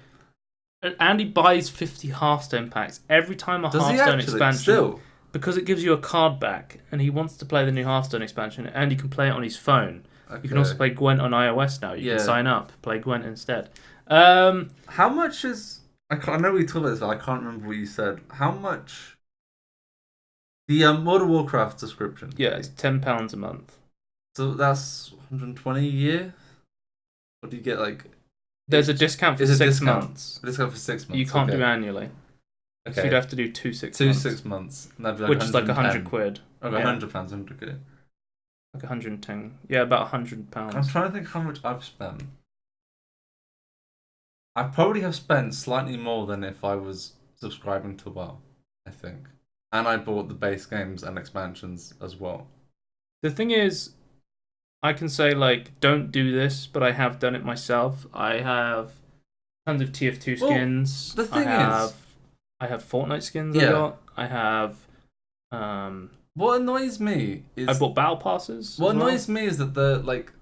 Andy buys 50 Hearthstone packs every time a Hearthstone expansion. Still? Because it gives you a card back, and he wants to play the new Hearthstone expansion, and he can play it on his phone. Okay. You can also play Gwent on iOS now. You can sign up, play Gwent instead. How much is... I know we talked about this, but I can't remember what you said. How much... The World of Warcraft subscription? Yeah, it's £10 a month. So that's 120 a year? What do you get, like... There's a discount for 6 months. A discount for 6 months. You can't do annually. Okay. So you'd have to do 2 6 months. 2 6 months. Like which is like 100 quid. Okay, £100, 100 quid. Like 110. Yeah, about £100. I'm trying to think how much I've spent. I probably have spent slightly more than if I was subscribing to WoW, I think. And I bought the base games and expansions as well. The thing is, I can say, like, don't do this, but I have done it myself. I have tons of TF2 skins. Well, the thing is... I have Fortnite skins I got. I have... what annoys me is... I bought battle passes. What annoys me is that they're, like,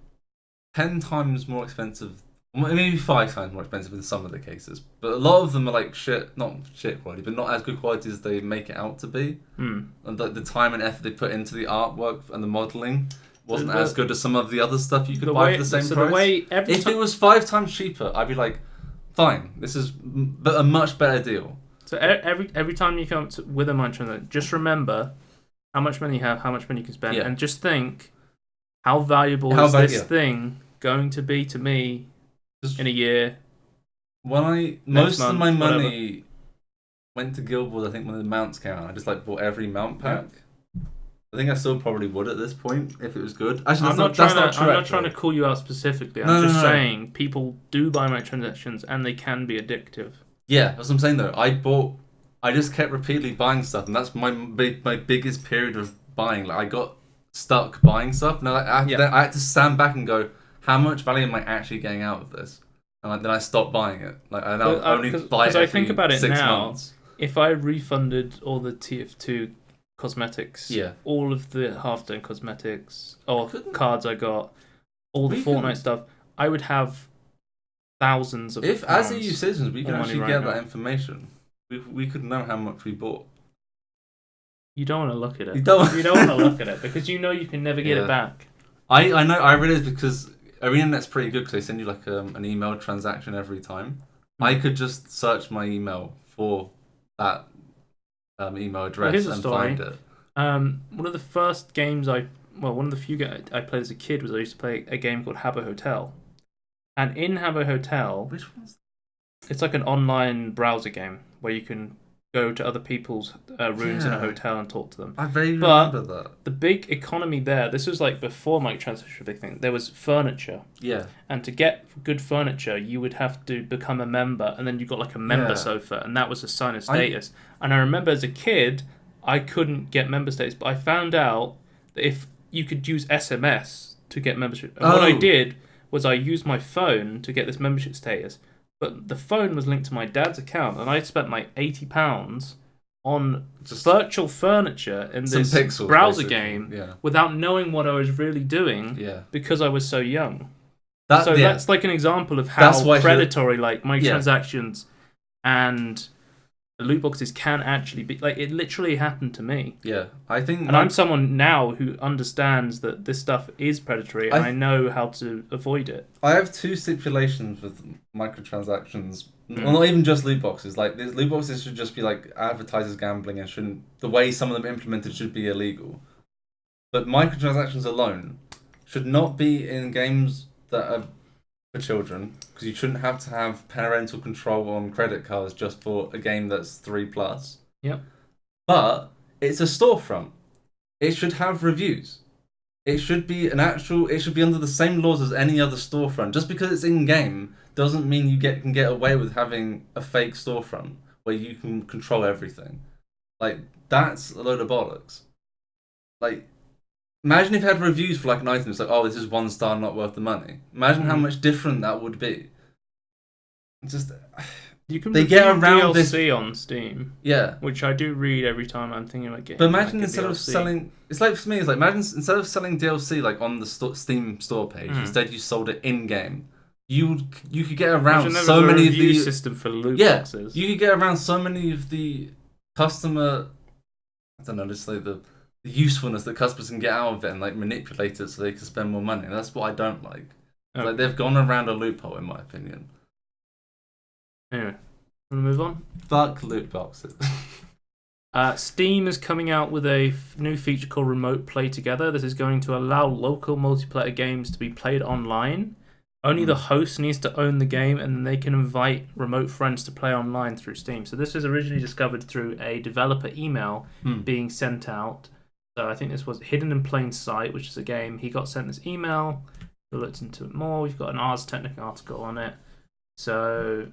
10 times more expensive... Maybe 5 times more expensive in some of the cases. But a lot of them are, like, not shit quality, but not as good quality as they make it out to be. And the time and effort they put into the artwork and the modelling wasn't as good as some of the other stuff you could buy for the same price. If it was 5 times cheaper, I'd be like, fine, this is a much better deal. So every time you come up with a mantra, just remember how much money you have, how much money you can spend, and just think, how valuable is this thing going to be to me in a year? Most of my money went to Guild Wars, I think, when the mounts came out. I just like bought every mount pack. I think I still probably would at this point if it was good. Actually, I'm not trying to call you out specifically. I'm just saying people do buy microtransactions and they can be addictive. Yeah, that's what I'm saying though. I just kept repeatedly buying stuff, and that's my biggest period of buying. Like I got stuck buying stuff, and I had to stand back and go, how much value am I actually getting out of this? And then I stopped buying it. Like I now only buy it every 6 months. I think about it now. If I refunded all the TF2 cosmetics, all of the half-done cosmetics, or cards I got, all the Fortnite stuff, I would have thousands of. If as EU citizens we can actually get that information, we could know how much we bought. You don't want to look at it. You don't want to look at it because you know you can never get it back. I know. I realized because ArenaNet's pretty good because they send you like an email transaction every time. I could just search my email for that email address and find it. One of the first games one of the few games I played as a kid was I used to play a game called Habbo Hotel. And in Habbo Hotel, which one's that? It's like an online browser game where you can go to other people's rooms in a hotel and talk to them. I vaguely remember that. The big economy there, this was like before microtransaction, big thing. There was furniture. Yeah. And to get good furniture, you would have to become a member, and then you got like a member sofa, and that was a sign of status. And I remember as a kid, I couldn't get member status, but I found out that if you could use SMS to get membership. And what I did was I used my phone to get this membership status. But the phone was linked to my dad's account, and I spent like £80 on virtual furniture in this pixels, browser game without knowing what I was really doing because I was so young. That's like an example of how predatory like microtransactions and loot boxes can actually be. Like it literally happened to me. Yeah, I think, and I'm someone now who understands that this stuff is predatory, and I know how to avoid it. I have two stipulations with microtransactions. Well, not even just loot boxes. Like these loot boxes should just be like advertisers gambling, and shouldn't. The way some of them implemented should be illegal. But microtransactions alone should not be in games that are for children, because you shouldn't have to have parental control on credit cards just for a game that's 3+. Yep. But it's a storefront. It should have reviews. It should be it should be under the same laws as any other storefront. Just because it's in game doesn't mean you can get away with having a fake storefront where you can control everything. Like that's a load of bollocks. Like imagine if you had reviews for like an item, it's like, oh, this is 1 star, not worth the money. Imagine how much different that would be. Just you can they get around DLC this on Steam. Yeah, which I do read every time I'm thinking about getting. But imagine instead of selling, it's like for me, it's like imagine instead of selling DLC like on the Steam store page, instead you sold it in game. You could get around so many of the system for loot boxes. You could get around so many of the customer. I don't know, just like the usefulness that customers can get out of it and like manipulate it so they can spend more money. And that's what I don't like. Okay. Like they've gone around a loophole, in my opinion. Anyway, want to move on? Fuck loot boxes. Steam is coming out with a new feature called Remote Play Together. This is going to allow local multiplayer games to be played online. Only the host needs to own the game, and then they can invite remote friends to play online through Steam. So this was originally discovered through a developer email being sent out. So I think this was Hidden in Plain Sight, which is a game. He got sent this email. We looked into it more. We've got an Ars Technica article on it. So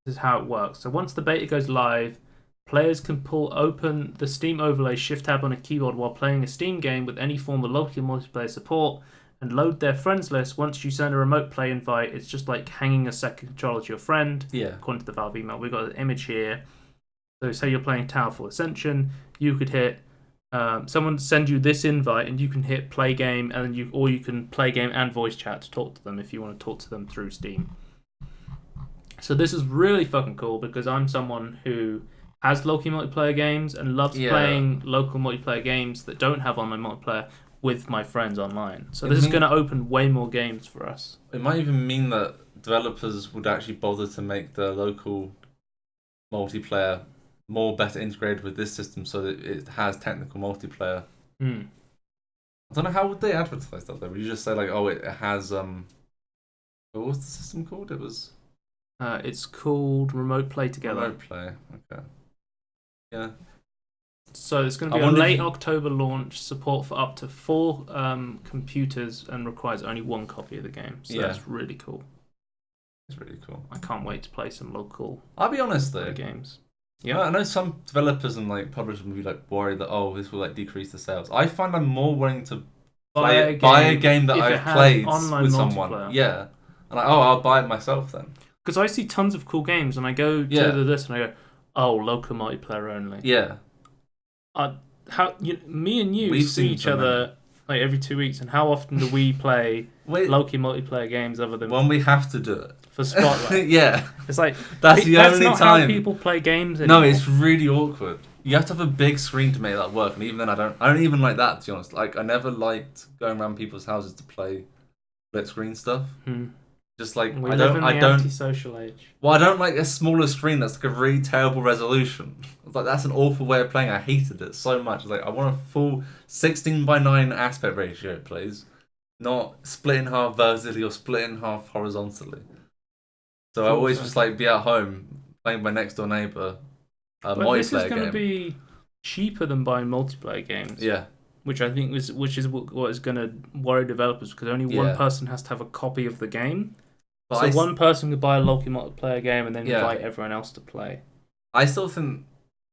this is how it works. So once the beta goes live, players can open the Steam overlay Shift tab on a keyboard while playing a Steam game with any form of local multiplayer support and load their friends list. Once you send a remote play invite, it's just like hanging a second controller to your friend. Yeah. According to the Valve email, we've got an image here. So say you're playing Towerfall Ascension, you could hit someone send you this invite, and you can hit play game, and then you can play game and voice chat to talk to them if you want to talk to them through Steam. So this is really fucking cool because I'm someone who has local multiplayer games and loves playing local multiplayer games that don't have online multiplayer with my friends online. So this is going to open way more games for us. It might even mean that developers would actually bother to make the local multiplayer more better integrated with this system so that it has technical multiplayer. I don't know, how would they advertise that though? Would you just say like, oh, it has what was the system called? It was it's called Remote Play Together. Remote Play, okay. Yeah. So it's going to be a late October launch, support for up to 4 computers, and requires only 1 copy of the game. So that's really cool. It's really cool. I can't wait to play some local. I'll be honest though. Games. Yeah. I know some developers and like publishers will be like worried that this will like decrease the sales. I find I'm more willing to buy a game that I've played with someone. Yeah. And I'll buy it myself then. Because I see tons of cool games, and I go to this and I go, oh, local multiplayer only. Yeah. Me and you see each other like every 2 weeks, and how often do we play local multiplayer games other than when we have to do it for Spotlight? Yeah, it's like that's the only not time how people play games anymore. No, it's really awkward. You have to have a big screen to make that work, and even then, I don't even like that, to be honest. Like, I never liked going around people's houses to play split screen stuff. Just like we live in the anti-social age. Well, I don't like a smaller screen that's like a really terrible resolution. It's like that's an awful way of playing. I hated it so much. It's like I want a full 16:9 aspect ratio, please, not split in half vertically or split in half horizontally. So I always just like be at home playing my next door neighbor a multiplayer game. This is going to be cheaper than buying multiplayer games. Yeah. Which I think is what is going to worry developers, because only one person has to have a copy of the game. But one person could buy a local multiplayer game and then invite everyone else to play. I still think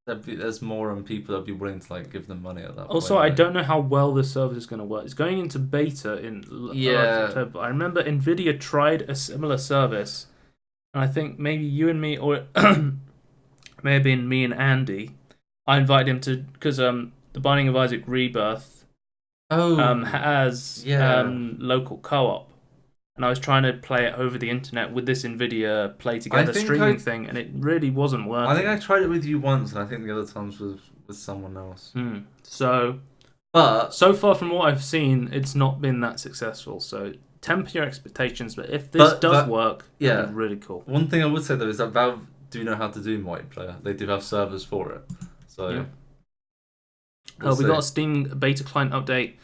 there's more people that'd be willing to like give them money at that point. Also, I don't know how well this service is going to work. It's going into beta in October. I remember Nvidia tried a similar service, and I think maybe you and me, or it may have been me and Andy. I invited him to, because The Binding of Isaac Rebirth has local co-op. And I was trying to play it over the internet with this Nvidia Play Together streaming thing, and it really wasn't working. I think I tried it with you once, and I think the other times was with someone else. So far from what I've seen, it's not been that successful. So temper your expectations, but if this does work, it'll be really cool. One thing I would say though is that Valve do know how to do multiplayer. They do have servers for it. So we got a Steam beta client update.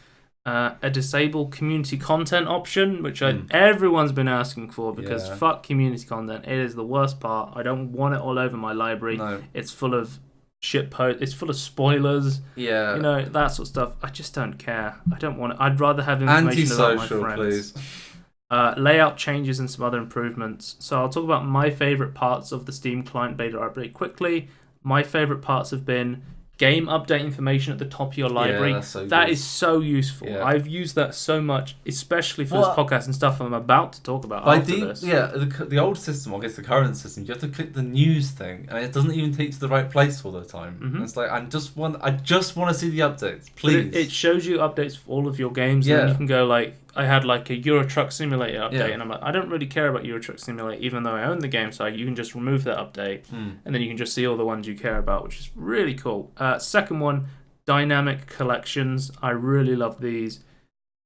A disable community content option, which everyone's been asking for, because fuck community content. It is the worst part. I don't want it all over my library. No. It's full of it's full of spoilers. Yeah. You know, that sort of stuff. I just don't care. I don't want it. I'd rather have information about my friends. Please. Layout changes and some other improvements. So I'll talk about my favorite parts of the Steam client beta update quickly. My favorite parts have been game update information at the top of your library. That is so useful. Yeah. I've used that so much, especially for this podcast and stuff I'm about to talk about after this. Yeah, the old system, or I guess the current system, you have to click the news thing, and it doesn't even take you to the right place all the time. It's like I just want to see the updates, please. It shows you updates for all of your games, and you can go like, I had like a Euro Truck Simulator update, and I'm like, I don't really care about Euro Truck Simulator, even though I own the game, so you can just remove that update, and then you can just see all the ones you care about, which is really cool. Second one, dynamic collections. I really love these.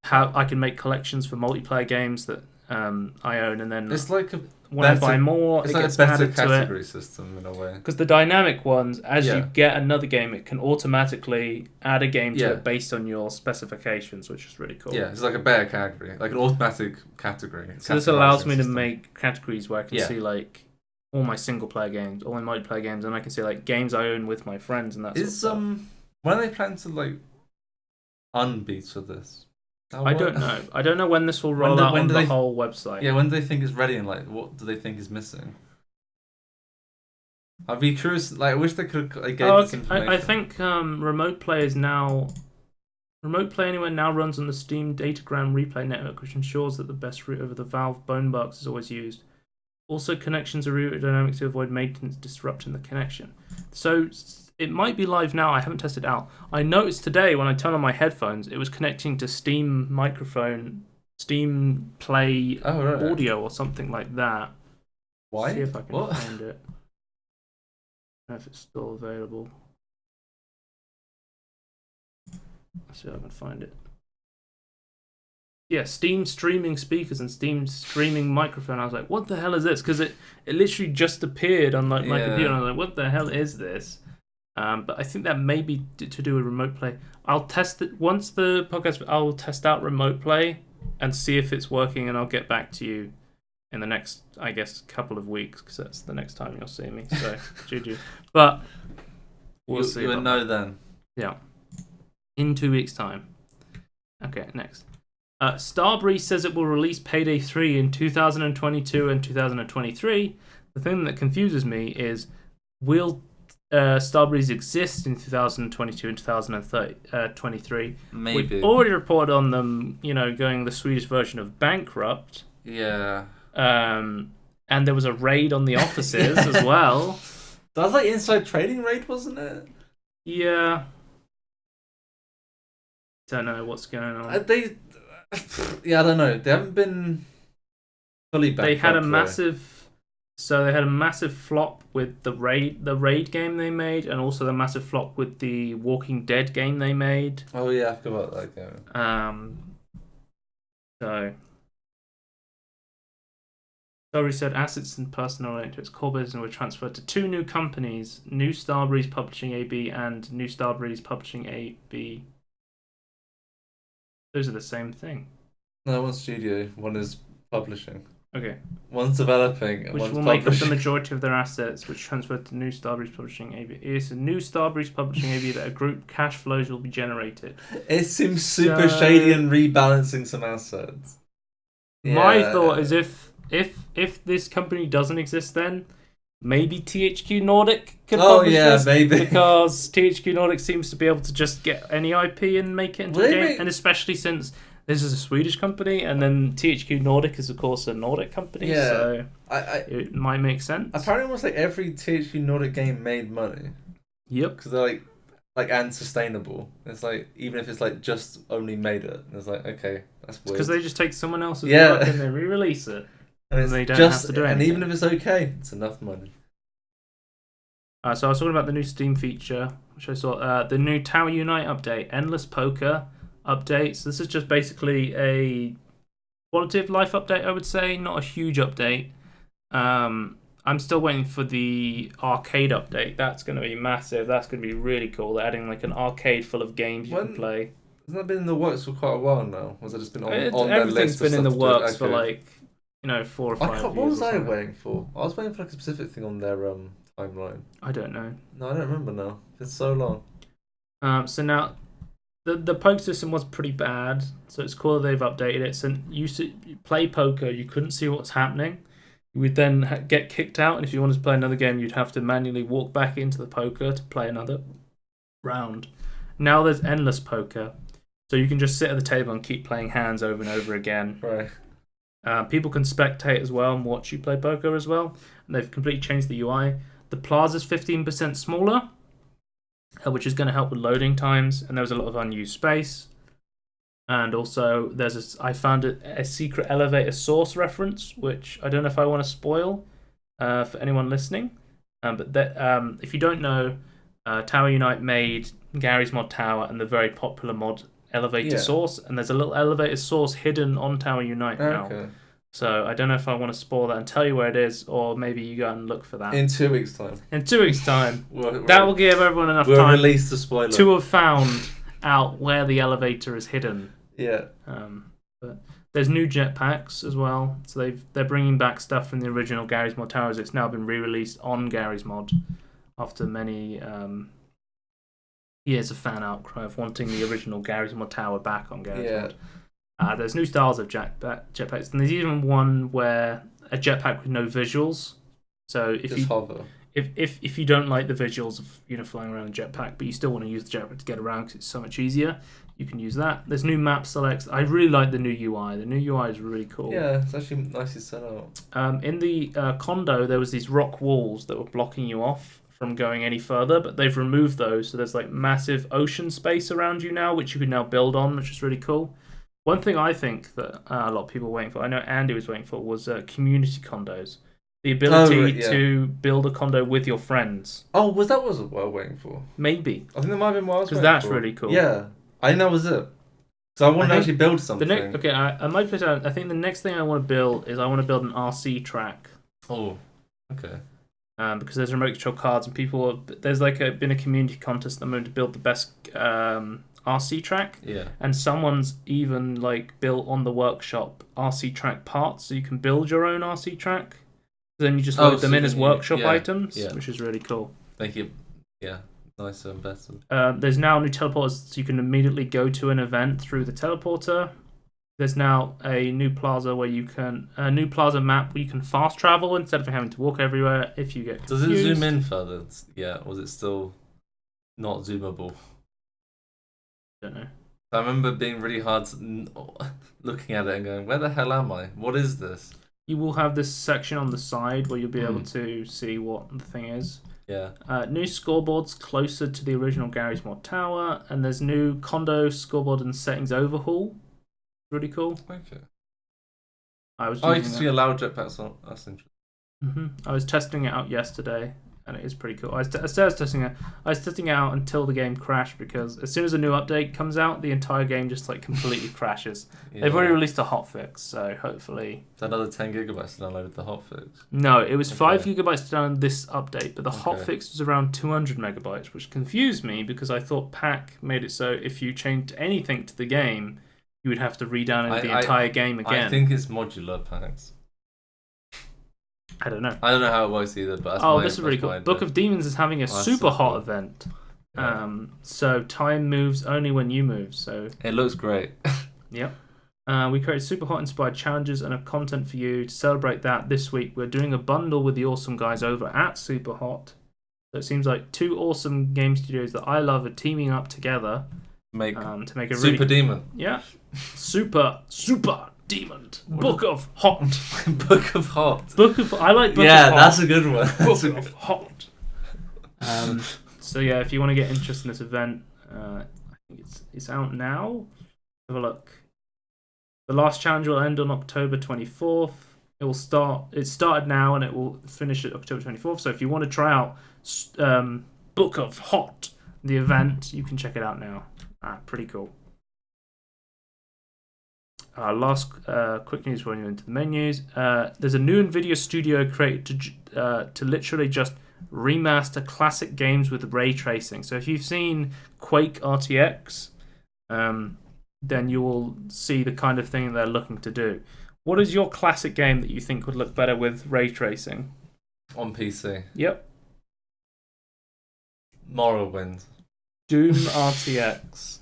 How I can make collections for multiplayer games that I own, and then it's like when I buy more, it's it like gets a better added category to it. system in a way. Because the dynamic ones, as you get another game, it can automatically add a game to it based on your specifications, which is really cool. Yeah, it's like a better category, like an automatic category. So this allows me to make categories where I can see like all my single player games, all my multiplayer games, and I can see like games I own with my friends and that sort of stuff. When are they planning to like unbeat for this? I don't know. I don't know when this will roll out on the whole website. Yeah, when do they think it's ready, and like what do they think is missing? I'd be curious. Like, I wish they could gave this information. I think Remote Play Anywhere now runs on the Steam Datagram Replay network, which ensures that the best route over the Valve Bonebox is always used. Also, connections are routed dynamically to avoid maintenance disrupting the connection. So it might be live now. I haven't tested it out. I noticed today when I turned on my headphones, it was connecting to Steam microphone, Steam Play audio or something like that. Why? See if I can find it. I don't know if it's still available. Let's see if I can find it. Yeah, Steam streaming speakers and Steam streaming microphone. I was like, what the hell is this? Because it literally just appeared on like my computer. And I was like, what the hell is this? But I think that may be to do with Remote Play. I'll test it once the podcast. I'll test out Remote Play and see if it's working, and I'll get back to you in the next, I guess, couple of weeks, because that's the next time you'll see me. So, GG. But we'll see. You'll know then. Yeah. In 2 weeks' time. Okay, next. Starbreeze says it will release Payday 3 in 2022 and 2023. The thing that confuses me is, will Starbreeze exist in 2022 and 2023? Maybe. We've already reported on them, going the Swedish version of Bankrupt. Yeah. And there was a raid on the offices as well. That was like Inside Trading Raid, wasn't it? Yeah. Don't know what's going on. I don't know. They haven't been fully back. They had a massive flop with the raid game they made, and also the massive flop with the Walking Dead game they made. Oh yeah, I forgot about that game. So Starbreeze said assets and personnel related to its core business were transferred to 2 new companies, New Starbreeze Publishing AB and New Starbreeze Publishing AB. Those are the same thing. No, one's studio, one is publishing. Okay. One's developing, and which one's will publishing. make up the majority of their assets, which transferred to New Starbreeze Publishing AB. It is a New Starbreeze Publishing AB that a group cash flows will be generated. It seems super shady and rebalancing some assets. My thought is if this company doesn't exist, then maybe THQ Nordic could publish this. Maybe. Because THQ Nordic seems to be able to just get any IP and make it into a game, and especially since this is a Swedish company, and then THQ Nordic is, of course, a Nordic company, so it might make sense. Apparently, almost like every THQ Nordic game made money. Yep. Because they're like and sustainable. It's like, even if it's like just only made it, it's like, okay, that's weird. Because they just take someone else's work and they re-release it, and they don't have to do anything. And even if it's okay, it's enough money. So I was talking about the new Steam feature, which I saw. The new Tower Unite update, Endless Poker updates. This is just basically a quality of life update, I would say, not a huge update. I'm still waiting for the arcade update. That's going to be massive. That's going to be really cool. They're adding like an arcade full of games you can play. Hasn't that been in the works for quite a while now? Was it just been on their list? Everything's been in the works for like 4 or 5 years. What was I waiting for? I was waiting for like a specific thing on their timeline. I don't know. No, I don't remember now. It's so long. So now the poker system was pretty bad, so it's cool that they've updated it. So you play poker, you couldn't see what's happening. You would then get kicked out, and if you wanted to play another game, you'd have to manually walk back into the poker to play another round. Now there's endless poker, so you can just sit at the table and keep playing hands over and over again. Right. People can spectate as well and watch you play poker as well, and they've completely changed the UI. The plaza's 15% smaller, which is going to help with loading times, and there was a lot of unused space. And also, I found a secret elevator source reference, which I don't know if I want to spoil for anyone listening. But if you don't know, Tower Unite made Gary's Mod Tower and the very popular mod Elevator Source, and there's a little elevator source hidden on Tower Unite now. Okay. So I don't know if I want to spoil that and tell you where it is, or maybe you go and look for that. In 2 weeks' time. In 2 weeks' time. That will give everyone enough time release the spoiler to have found out where the elevator is hidden. Yeah. But there's new jetpacks as well. So they're bringing back stuff from the original Gary's Mod Towers. It's now been re-released on Gary's Mod after many years of fan outcry of wanting the original Gary's Mod Tower back on Gary's Mod. There's new styles of jetpacks, and there's even one where a jetpack with no visuals. So if hover. If you don't like the visuals of flying around a jetpack, but you still want to use the jetpack to get around because it's so much easier, you can use that. There's new map selects. I really like the new UI. The new UI is really cool. Yeah, it's actually nicely set out. In the condo, there was these rock walls that were blocking you off from going any further, but they've removed those. So there's like massive ocean space around you now, which you can now build on, which is really cool. One thing I think that a lot of people were waiting for, I know Andy was waiting for, was community condos. The ability to build a condo with your friends. Oh, was what I was waiting for? Maybe. I think that might have been what I was waiting for. Because that's really cool. Yeah. I think that was it. So I want to actually build something. I might put out. I think the next thing I want to build is I want to build an RC track. Oh, okay. Because there's remote control cards and there's been a community contest that I'm going to build the best RC track. Yeah. And someone's even built on the workshop RC track parts, so you can build your own RC track. Then you just load them in as workshop items, which is really cool. Thank you. Yeah. Nicer and better. There's now new teleporters, so you can immediately go to an event through the teleporter. There's now a new plaza map where you can fast travel instead of having to walk everywhere if you get confused. Does it zoom in further? Yeah, was it still not zoomable? Don't know. I remember being really hard looking at it and going, where the hell am I? What is this? You will have this section on the side where you'll be able to see what the thing is. Yeah. New scoreboards closer to the original Gary's Mod Tower, and there's new condo scoreboard and settings overhaul. Really cool. Okay. You can see a loud jetpack. That's interesting. I was testing it out yesterday, and it is pretty cool. I was testing it out until the game crashed, because as soon as a new update comes out, the entire game just like completely crashes. Yeah. They've already released a hotfix, so hopefully. Is that another 10 gigabytes to download the hotfix? No, it was 5 gigabytes to download this update, but the hotfix was around 200 megabytes, which confused me because I thought PAC made it so if you changed anything to the game, you would have to re-download the entire game again. I think it's modular packs. I don't know. I don't know how it works either, but that's this is really cool. Book of Demons is having a super hot event. Yeah. So time moves only when you move. So it looks great. Yep. We created super hot inspired challenges and a content for you to celebrate that this week. We're doing a bundle with the awesome guys over at Super Hot. So it seems like two awesome game studios that I love are teaming up together to make a Super Demon. Yeah. Super Demon. Book of Hot. Book of Hot. I like Book of Hot. Yeah, that's a good one. Book of Hot. So yeah, if you want to get interested in this event, I think it's out now. Have a look. The last challenge will end on October 24th. It started now and it will finish at October 24th. So if you want to try out Book of Hot, the event, you can check it out now. Pretty cool. Last quick news before we go into the menus. There's a new nvidia studio created to literally just remaster classic games with ray tracing. So if you've seen Quake RTX, then you will see the kind of thing they're looking to do. What is your classic game that you think would look better with ray tracing? On PC. Yep. Morrowind. Doom RTX.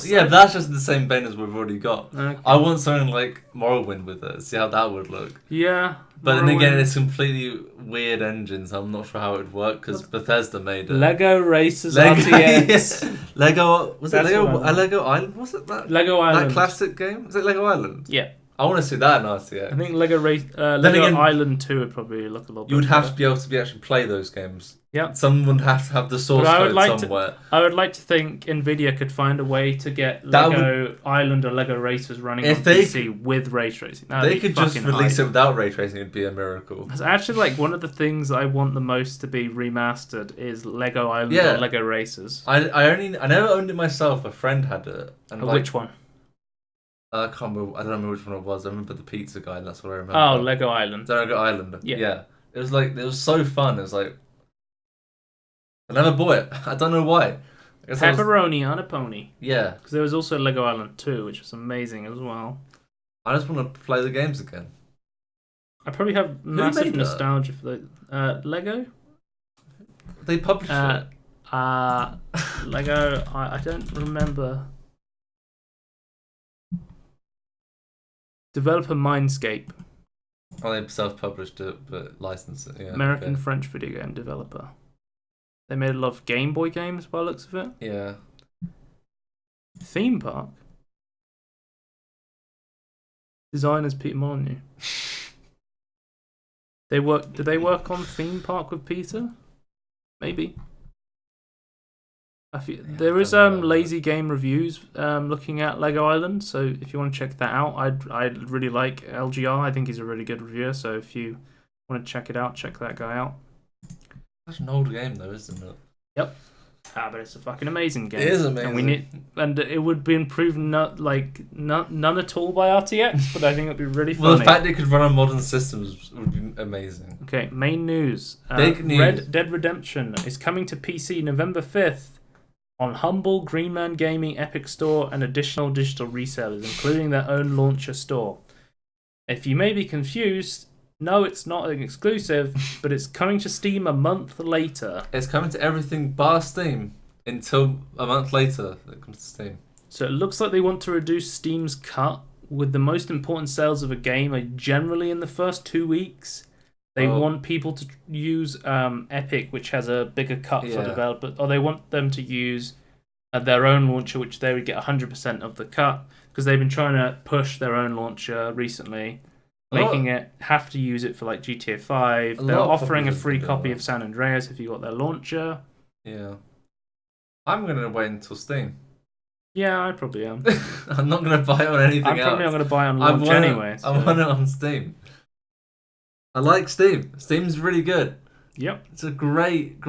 Yeah, that's just the same vein as we've already got. Okay. I want something like Morrowind with it. See how that would look. Yeah. But then again, it's completely weird engines. I'm not sure how it would work because Bethesda made it. Lego Racers RTX. Yes. Lego. Was it Lego Island? Was it that? Lego Island. That classic game? Was it Lego Island? Yeah. I want to see that in RTX. I think Lego Island 2 would probably look a lot better. You would have to be able to actually play those games. Yeah. Someone would have to have the source code somewhere. I would like to think Nvidia could find a way to get Lego Island or Lego Racers running on PC with ray tracing. They could just release it without ray tracing. It'd be a miracle. It's actually like one of the things I want the most to be remastered is Lego Island or Lego Racers. I never owned it myself. A friend had it. And which one? I can't remember. I don't remember which one it was. I remember the pizza guy. That's what I remember. Oh, Lego Island. Lego Island. Yeah. It was so fun. It was like I never bought it. I don't know why. Pepperoni on a pony. Yeah. Because there was also Lego Island 2, which was amazing as well. I just want to play the games again. I probably have massive nostalgia for the Lego. They published it. Lego. I don't remember. Developer Mindscape. Oh, they self-published it, but licensed it. Yeah. American-French video game developer. They made a lot of Game Boy games by the looks of it. Yeah. Theme Park. Designers Peter Molyneux. Did they work on Theme Park with Peter? Maybe. There is lazy game reviews looking at Lego Island, so if you want to check that out, I'd really like LGR. I think he's a really good reviewer, so if you want to check it out, check that guy out. That's an old game though, isn't it? Yep. But it's a fucking amazing game. It is amazing. And it would be improved none at all by RTX, but I think it'd be really funny. Well, the fact it could run on modern systems would be amazing. Okay, main news. Big news. Red Dead Redemption is coming to PC November 5th on Humble, Greenman Gaming, Epic Store, and additional digital resellers, including their own launcher store. If you may be confused, no, it's not an exclusive, but it's coming to Steam a month later. It's coming to everything bar Steam until a month later it comes to Steam. So it looks like they want to reduce Steam's cut, with the most important sales of a game are generally in the first 2 weeks. They want people to use Epic, which has a bigger cut for developers, or they want them to use their own launcher, which they would get 100% of the cut, because they've been trying to push their own launcher recently, making it have to use it for like GTA 5. They're offering a free copy of San Andreas if you got their launcher. Yeah. I'm going to wait until Steam. Yeah, I probably am. I'm not going to buy it on anything else. I'm probably not going to buy it on launch anyway. I want it on Steam. I like Steam. Steam's really good. Yep. It's a great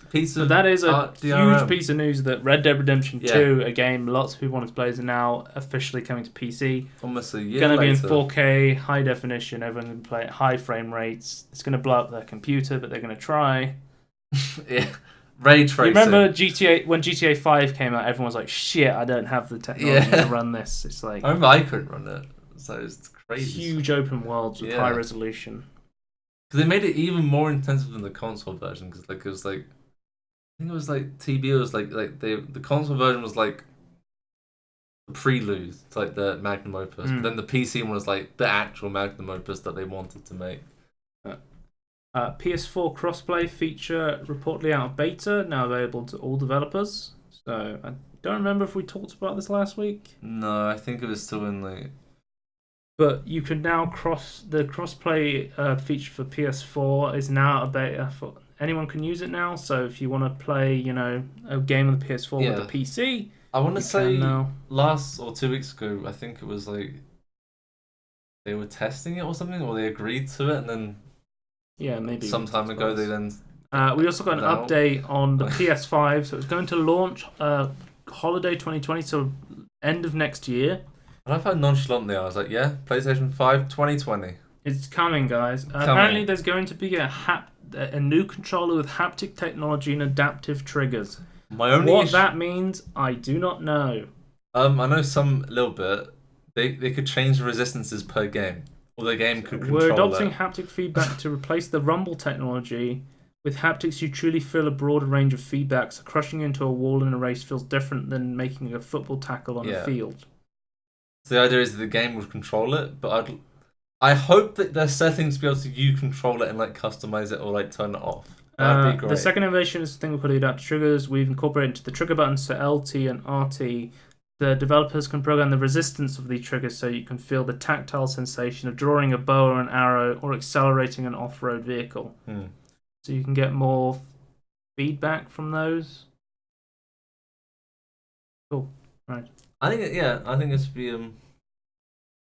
piece of that is a DRM. huge piece of news that Red Dead Redemption 2, a game lots of people want to play, is now officially coming to PC. Almost a year Going to be in later. 4K, high definition, everyone can play it, high frame rates. It's going to blow up their computer, but they're going to try. Yeah. Ray tracing. You remember when GTA 5 came out, everyone was like, shit, I don't have the technology to run this. It's like... I remember I couldn't run it, so it's crazy. Huge open worlds with high resolution. Because they made it even more intensive than the console version, because like, it was like... I think it was like TB was like the console version was like the prelude to like the magnum opus, but then the PC one was like the actual magnum opus that they wanted to make. PS4 Crossplay feature reportedly out of beta, now available to all developers. So I don't remember if we talked about this last week. No, I think it was still in like... But you can now the crossplay feature for PS4 is now out of beta for... Anyone can use it now, so if you want to play, a game on the PS4 with the PC, I want to say last or 2 weeks ago, I think it was like they were testing it or something, or they agreed to it, and then maybe some time ago they then. We also got an update on the PS5, so it's going to launch holiday 2020, so end of next year. I love how nonchalant they are. I was like, yeah, PlayStation 5 2020. It's coming, guys. Apparently, there's going to be a new controller with haptic technology and adaptive triggers. What that means, I do not know. I know some little bit. They could change the resistances per game, or the game could control. We're adopting haptic feedback to replace the rumble technology. With haptics, you truly feel a broader range of feedback. So crushing into a wall in a race feels different than making a football tackle on a field. So the idea is that the game would control it, but I hope that there's settings to be able to you control it and like customize it or like turn it off. That'd be great. The second innovation is the thing we call the adaptive triggers. We've incorporated into the trigger buttons, so LT and RT. The developers can program the resistance of these triggers so you can feel the tactile sensation of drawing a bow or an arrow or accelerating an off-road vehicle. So you can get more feedback from those. Cool. Right. I think it should be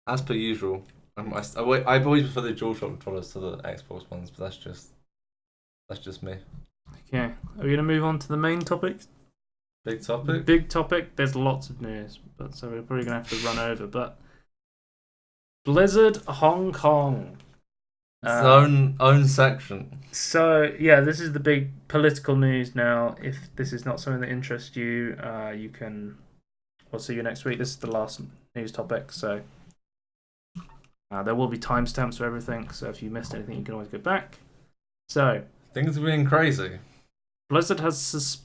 as per usual. I've always preferred the DualShock controllers to the Xbox ones, but that's just me. Okay, are we going to move on to the main topic? Big topic? Big topic. There's lots of news, so we're probably going to have to run over. But Blizzard Hong Kong. Its own section. So, yeah, this is the big political news now. If this is not something that interests you, we'll see you next week. This is the last news topic, so there will be timestamps for everything, so if you missed anything, you can always go back. So, things are being crazy. Blizzard has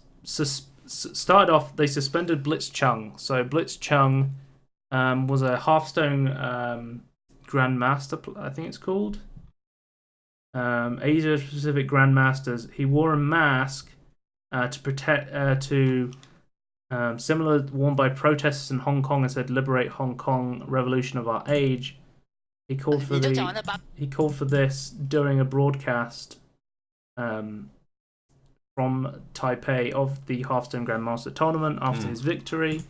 started off, they suspended Blitzchung. So Blitzchung was a Hearthstone Grandmaster, I think it's called. Asia Pacific Grandmasters. He wore a mask to protect, similar worn by protesters in Hong Kong, and said, "Liberate Hong Kong, revolution of our age." He called for this during a broadcast from Taipei of the Hearthstone Grandmaster tournament after his victory.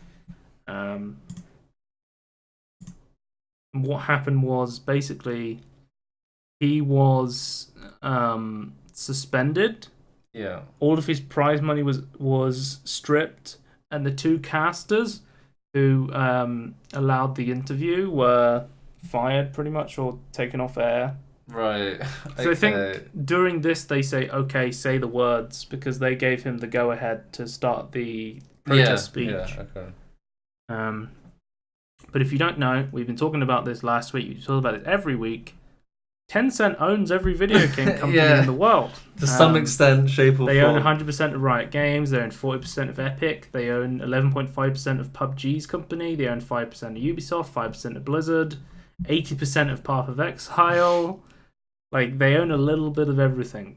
What happened was basically he was suspended. Yeah. All of his prize money was stripped, and the two casters who allowed the interview were fired pretty much, or taken off air. Right. So I think during this they say, okay, say the words, because they gave him the go ahead to start the protest speech. Yeah, okay. But if you don't know, we've been talking about this last week, we talked about it every week. Tencent owns every video game company Yeah. in the world. To some extent, shape or They form. own 100% of Riot Games. They own 40% of Epic. They own 11.5% of PUBG's company. They own 5% of Ubisoft, 5% of Blizzard, 80% of Path of Exile. Like, they own a little bit of everything.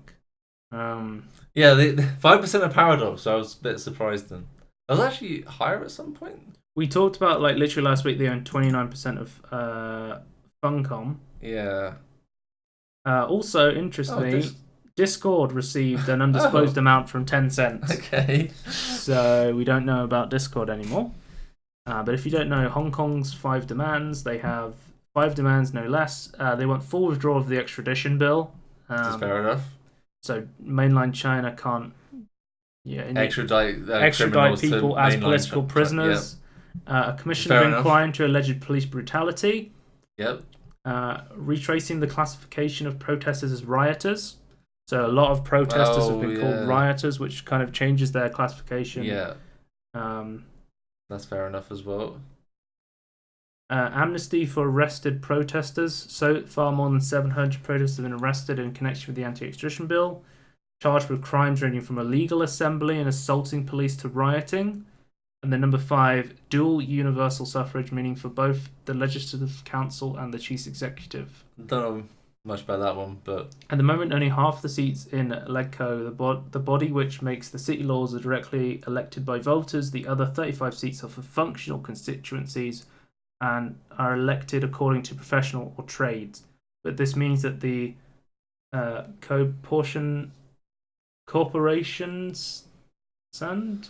Yeah, 5% of Paradox, so I was a bit surprised then. I was actually higher at some point. We talked about, like, literally last week, they own 29% of Funcom. Yeah. Also, interestingly, Discord received an undisclosed amount from Tencent. Okay. So we don't know about Discord anymore. But if you don't know, Hong Kong's 5 demands, they have 5 demands, no less. They want full withdrawal of the extradition bill. That's fair enough. So mainland China can't Extradite people as political prisoners. A commission of inquiry into alleged police brutality. Yep. Retracing the classification of protesters as rioters. So a lot of protesters have been called rioters, which kind of changes their classification. Yeah. That's fair enough as well. Amnesty for arrested protesters. So far, more than 700 protesters have been arrested in connection with the anti-extradition bill, charged with crimes ranging from illegal assembly and assaulting police to rioting. And then number 5, dual universal suffrage, meaning for both the Legislative Council and the Chief Executive. Don't know much about that one, but at the moment, only half the seats in LegCo, the body which makes the city laws, are directly elected by voters. The other 35 seats are for functional constituencies and are elected according to professional or trades. But this means that the corporations and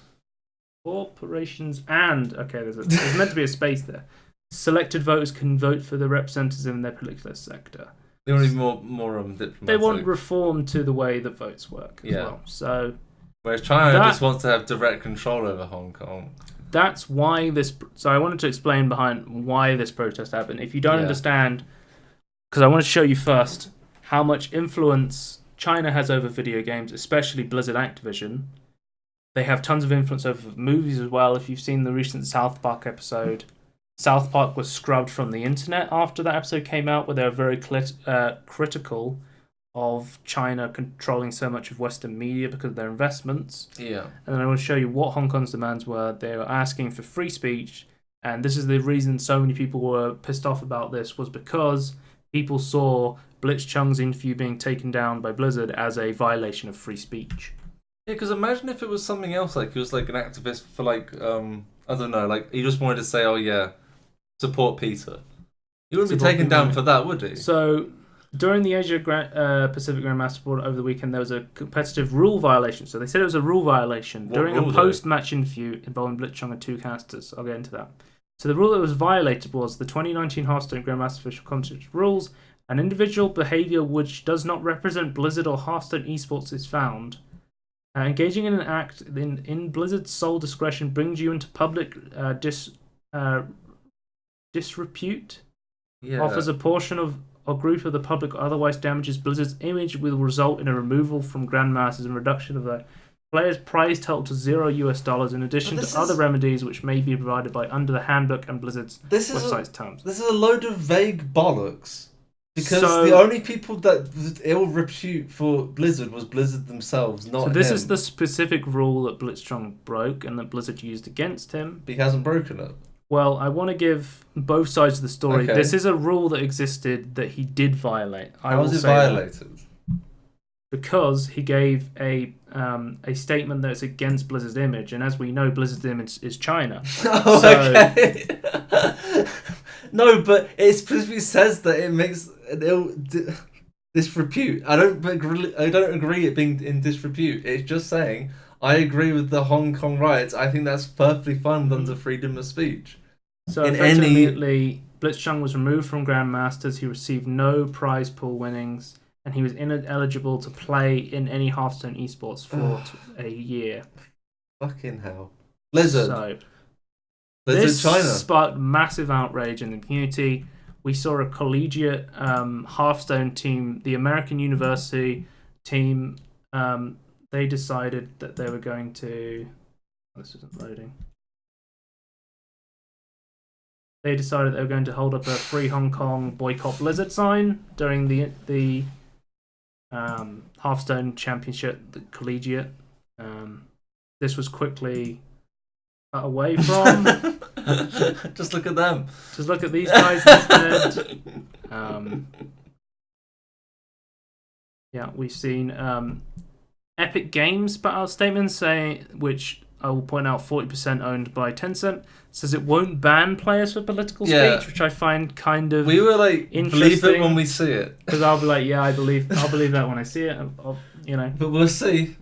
there's meant to be a space there. Selected voters can vote for the representatives in their political sector. They want to be more diplomatic. They want reform to the way that votes work as well. So, whereas China just wants to have direct control over Hong Kong. That's why this. So I wanted to explain behind why this protest happened. If you don't understand, because I want to show you first how much influence China has over video games, especially Blizzard Activision. They have tons of influence over movies as well. If you've seen the recent South Park episode, South Park was scrubbed from the internet after that episode came out, where they were very critical of China controlling so much of Western media because of their investments. Yeah. And then I want to show you what Hong Kong's demands were. They were asking for free speech, and this is the reason so many people were pissed off about this, was because people saw Blitzchung's interview being taken down by Blizzard as a violation of free speech. Yeah, because imagine if it was something else, like he was like an activist for like, I don't know, like he just wanted to say, oh yeah, support Peter. He wouldn't be taken down for that, would he? So, during the Asia Pacific Grandmaster Board over the weekend, there was a competitive rule violation. So they said it was a rule violation during a post-match interview involving Blitzchung and 2 casters. I'll get into that. So the rule that was violated was the 2019 Hearthstone Grandmaster Official Competition rules. An individual behavior which does not represent Blizzard or Hearthstone esports is found. Engaging in an act in Blizzard's sole discretion brings you into public disrepute. Yeah. Offers a portion of a group of the public, or otherwise damages Blizzard's image, will result in a removal from Grandmasters and reduction of the player's prize total to $0 in addition to other remedies which may be provided by under the handbook and Blizzard's website's terms. This is a load of vague bollocks. Because the only people that ill repute for Blizzard was Blizzard themselves, not him. So this is the specific rule that Blitzchung broke and that Blizzard used against him. But he hasn't broken it. Well, I want to give both sides of the story. Okay. This is a rule that existed that he did violate. How was it violated? Because he gave a statement that's against Blizzard's image, and as we know, Blizzard's image is China. Okay. No, but it specifically says that it makes an ill disrepute. I don't agree it being in disrepute. It's just saying I agree with the Hong Kong riots. I think that's perfectly fine under freedom of speech. So immediately, Blitzchung was removed from Grandmasters. He received no prize pool winnings, and he was ineligible to play in any Hearthstone esports for a year. Fucking hell, Blizzard. So, this China sparked massive outrage in the community. We saw a collegiate Hearthstone team, the American University team. They decided that they were going to. This isn't loading. they decided they were going to hold up a Free Hong Kong boycott Blizzard sign during the Hearthstone Championship, the collegiate. This was quickly cut away from. Just look at them. Just look at these guys instead. Yeah, we've seen Epic Games put out statements saying, which I will point out, 40% owned by Tencent, says it won't ban players for political speech, which I find kind of we were like, believe it when we see it, because I'll be like, yeah, I'll believe that when I see it, you know. But we'll see.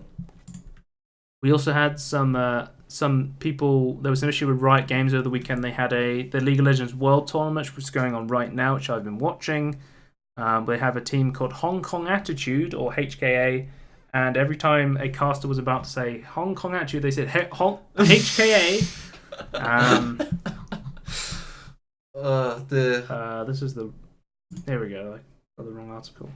We also had some people. There was an issue with Riot Games over the weekend. They had the League of Legends World Tournament, which is going on right now, which I've been watching. They have a team called Hong Kong Attitude, or HKA, and every time a caster was about to say Hong Kong Attitude, they said HKA. This is the. There we go. I got the wrong article.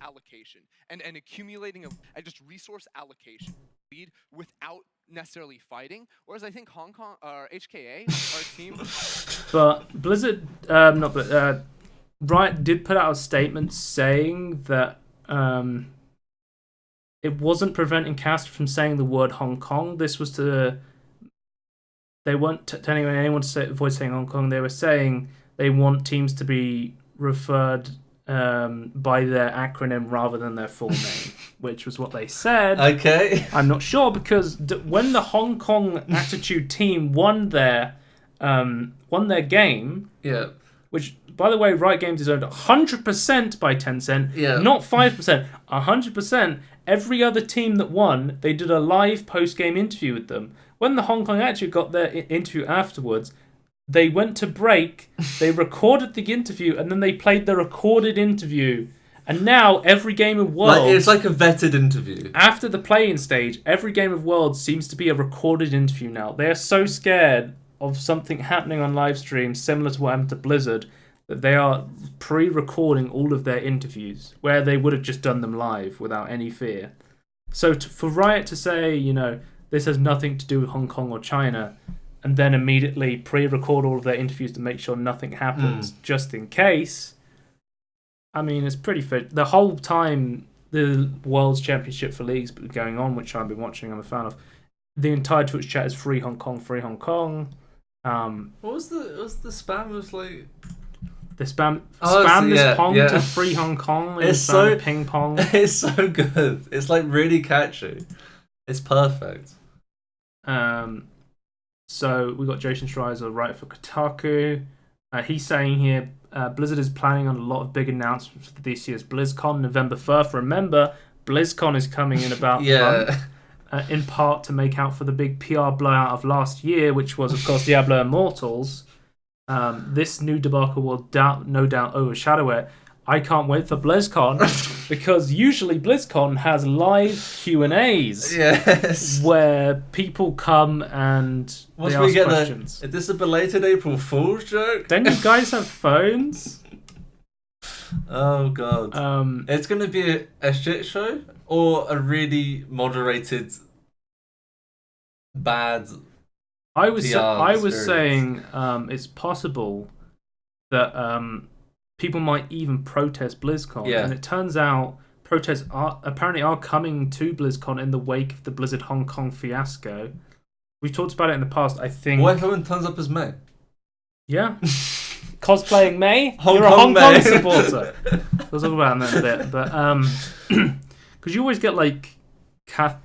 Allocation and accumulating and just resource allocation lead without necessarily fighting, whereas I think Hong Kong or HKA our team. But Blizzard, Riot did put out a statement saying that it wasn't preventing casters from saying the word Hong Kong. This was they weren't telling anyone to avoid saying Hong Kong. They were saying they want teams to be referred by their acronym rather than their full name, which was what they said. Okay. I'm not sure, because when the Hong Kong Attitude team won their game, which, by the way, Riot Games is owned 100% by Tencent, not 5%, 100%. Every other team that won, they did a live post-game interview with them. When the Hong Kong Attitude got their interview afterwards, they went to break, they recorded the interview, and then they played the recorded interview. And now, every game of Worlds... it's like a vetted interview. After the play-in stage, every game of Worlds seems to be a recorded interview now. They are so scared of something happening on live stream, similar to what happened to Blizzard, that they are pre-recording all of their interviews, where they would have just done them live without any fear. So for Riot to say, you know, this has nothing to do with Hong Kong or China, and then immediately pre-record all of their interviews to make sure nothing happens, just in case. I mean, it's pretty fit. The whole time the World's Championship for Leagues going on, which I've been watching, I'm a fan of, the entire Twitch chat is Free Hong Kong, Free Hong Kong. What was the spam? It was like... The spam this pong to Free Hong Kong. It's so ping pong. It's so good. It's like really catchy. It's perfect. So we got Jason Schreier, writer for Kotaku. He's saying here, Blizzard is planning on a lot of big announcements for this year's BlizzCon, November 1st. Remember, BlizzCon is coming in about a month, in part to make out for the big PR blowout of last year, which was, of course, Diablo Immortals. This new debacle will no doubt overshadow it. I can't wait for BlizzCon, because usually BlizzCon has live Q&As. Yes. Where people come and they ask questions. Is this a belated April Fool's joke? Don't you guys have phones? Oh, God. It's going to be a shit show or a really moderated, bad I was saying it's possible that... people might even protest BlizzCon, and it turns out protests are coming to BlizzCon in the wake of the Blizzard Hong Kong fiasco. We've talked about it in the past, I think. What if everyone turns up as May? Yeah. Cosplaying May? You're a Hong Kong supporter. We'll talk about that in a bit. But, because you always get, like, I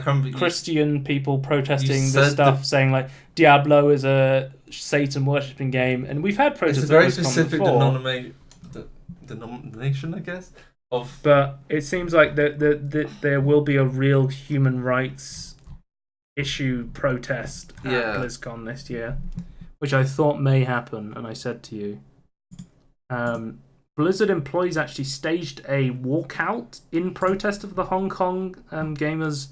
can't Christian people protesting this stuff, saying, like, Diablo is a Satan worshipping game, and we've had protests. It's a very specific denomination, I guess. But it seems like there will be a real human rights issue protest at BlizzCon this year, which I thought may happen, and I said to you. Blizzard employees actually staged a walkout in protest of the Hong Kong gamers.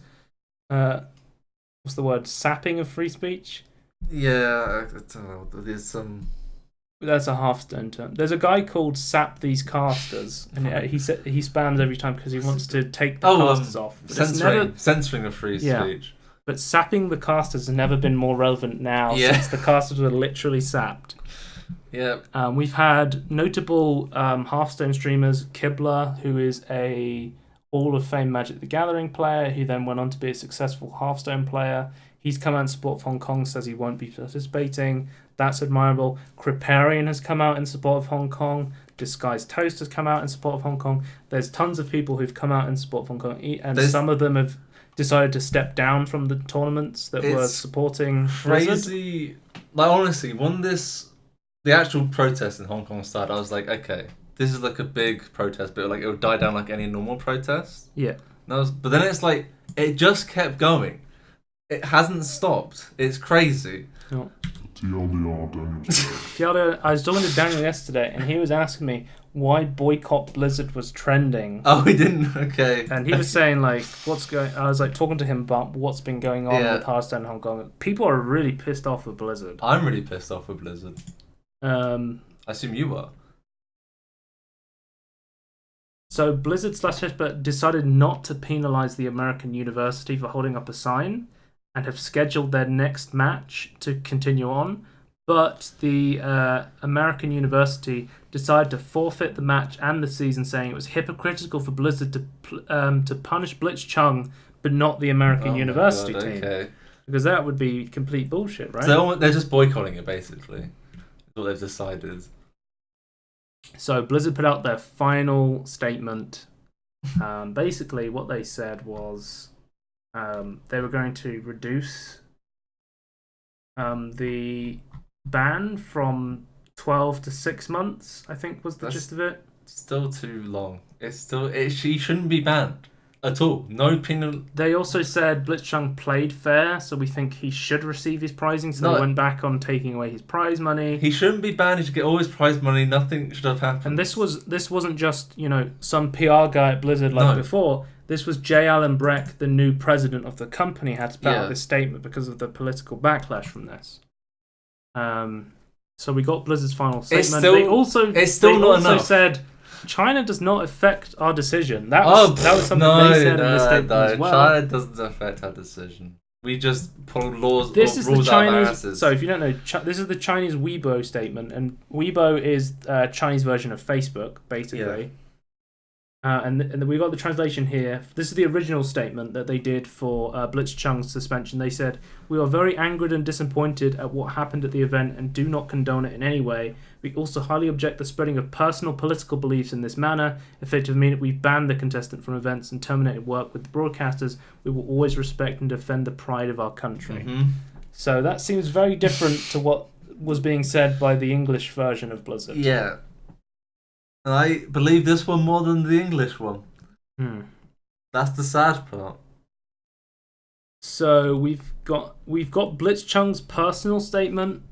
What's the word? Sapping of free speech? Yeah, I don't know. There's some. That's a Hearthstone term. There's a guy called Sap These Casters, and he spams every time because he wants to take the casters off. Censoring of free speech. but sapping the casters has never been more relevant now since the casters were literally sapped. Yeah. We've had notable Hearthstone streamers, Kibler, who is a Hall of Fame Magic the Gathering player, who then went on to be a successful Hearthstone player. He's come out in support of Hong Kong, says he won't be participating. That's admirable. Kriparian has come out in support of Hong Kong. Disguised Toast has come out in support of Hong Kong. There's tons of people who've come out in support of Hong Kong, and some of them have decided to step down from the tournaments that were supporting crazy. Blizzard. Like, honestly, when the actual protest in Hong Kong started, I was like, okay, this is like a big protest, but like it would die down like any normal protest. Yeah. But then it's like it just kept going. It hasn't stopped. It's crazy. No. Tialdo, I was talking to Daniel yesterday, and he was asking me why boycott Blizzard was trending. Oh, he didn't. Okay. And he was saying like, what's going? I was like talking to him about what's been going on with Hearthstone in Hong Kong. People are really pissed off with Blizzard. I'm really pissed off with Blizzard. I assume you are. So Blizzard/Hesper decided not to penalize the American university for holding up a sign, and have scheduled their next match to continue on. But the American university decided to forfeit the match and the season, saying it was hypocritical for Blizzard to punish Blitzchung, but not the American university team. Okay. Because that would be complete bullshit, right? So they're just boycotting it, basically. That's what they've decided. So Blizzard put out their final statement. Basically, what they said was they were going to reduce the ban from 12 to 6 months, I think was the gist of it. Still too long. She shouldn't be banned at all. No penal. They also said Blitzchung played fair, so we think he should receive his prizing. So they went back on taking away his prize money. He shouldn't be banned. He should get all his prize money. Nothing should have happened. And this wasn't just some PR guy at Blizzard before. This was J. Allen Breck, the new president of the company, had to put out this statement because of the political backlash from this. So we got Blizzard's final statement. They also said China does not affect our decision. That was something they said in this statement as well. China doesn't affect our decision. We just pull rules out of our asses. So if you don't know, this is the Chinese Weibo statement, and Weibo is a Chinese version of Facebook, basically. Yeah. And we got the translation here. This is the original statement that they did for Blitzchung's suspension. They said, "We are very angered and disappointed at what happened at the event and do not condone it in any way. We also highly object the spreading of personal political beliefs in this manner. Effectively mean that we've banned the contestant from events and terminated work with the broadcasters. We will always respect and defend the pride of our country." Mm-hmm. So that seems very different to what was being said by the English version of Blizzard. Yeah. I believe this one more than the English one. That's the sad part. So we've got Blitzchung's personal statement,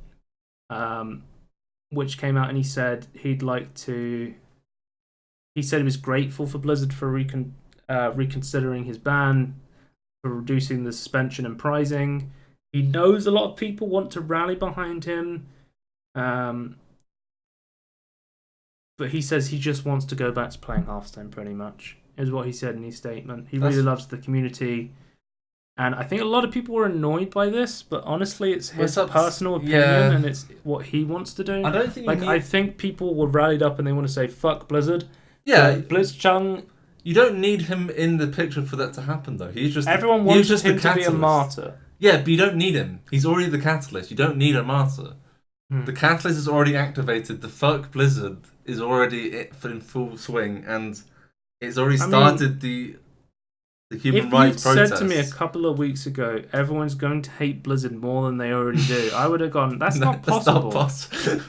which came out, and he said he said he was grateful for Blizzard for reconsidering his ban, for reducing the suspension and prizing. He knows a lot of people want to rally behind him. But he says he just wants to go back to playing Hearthstone, pretty much, is what he said in his statement. He really loves the community. And I think a lot of people were annoyed by this, but honestly, it's his personal opinion, and it's what he wants to do. I don't think I think people were rallied up and they want to say, fuck Blizzard. Yeah. Blitzchung. You don't need him in the picture for that to happen, though. Everyone wants him to be a martyr. Yeah, but you don't need him. He's already the catalyst. You don't need a martyr. The catalyst is already activated. The fuck Blizzard is already in full swing, and it's already started the human rights protest. If you said to me a couple of weeks ago, everyone's going to hate Blizzard more than they already do, I would have gone, that's not possible. That's not possible.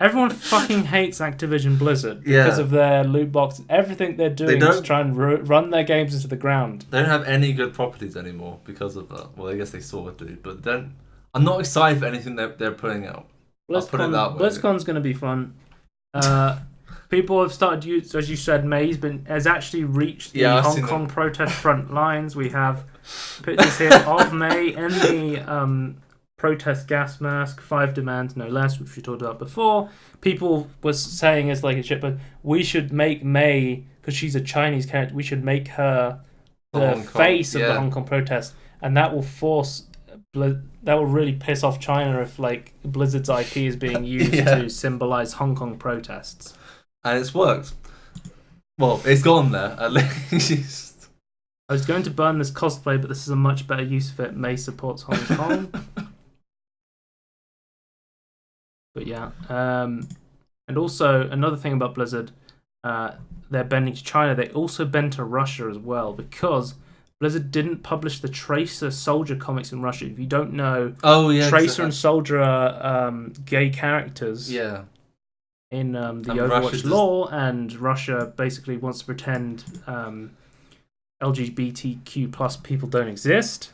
Everyone fucking hates Activision Blizzard because of their loot boxes. Everything they're doing is try and run their games into the ground. They don't have any good properties anymore because of that. Well, I guess they sort of do, but then I'm not excited for anything they're putting out. I'll put it that way. BlizzCon's going to be fun. People have started, as you said, May has actually reached the Hong Kong protest front lines. We have pictures here of May in the protest gas mask, 5 demands, no less, which we talked about before. People were saying it's like a shit, but we should make May, because she's a Chinese character, we should make her the face of the Hong Kong protest. and that will force. That will really piss off China if like Blizzard's IP is being used to symbolize Hong Kong protests. And it's worked. Well, it's gone there at least. I was going to burn this cosplay, but this is a much better use of it. May supports Hong Kong. But yeah, and also another thing about Blizzard, they're bending to China. They also bend to Russia as well because Blizzard didn't publish the Tracer Soldier comics in Russia. If you don't know, Tracer and Soldier are gay characters. Yeah. In the Overwatch lore, and Russia basically wants to pretend LGBTQ plus people don't exist.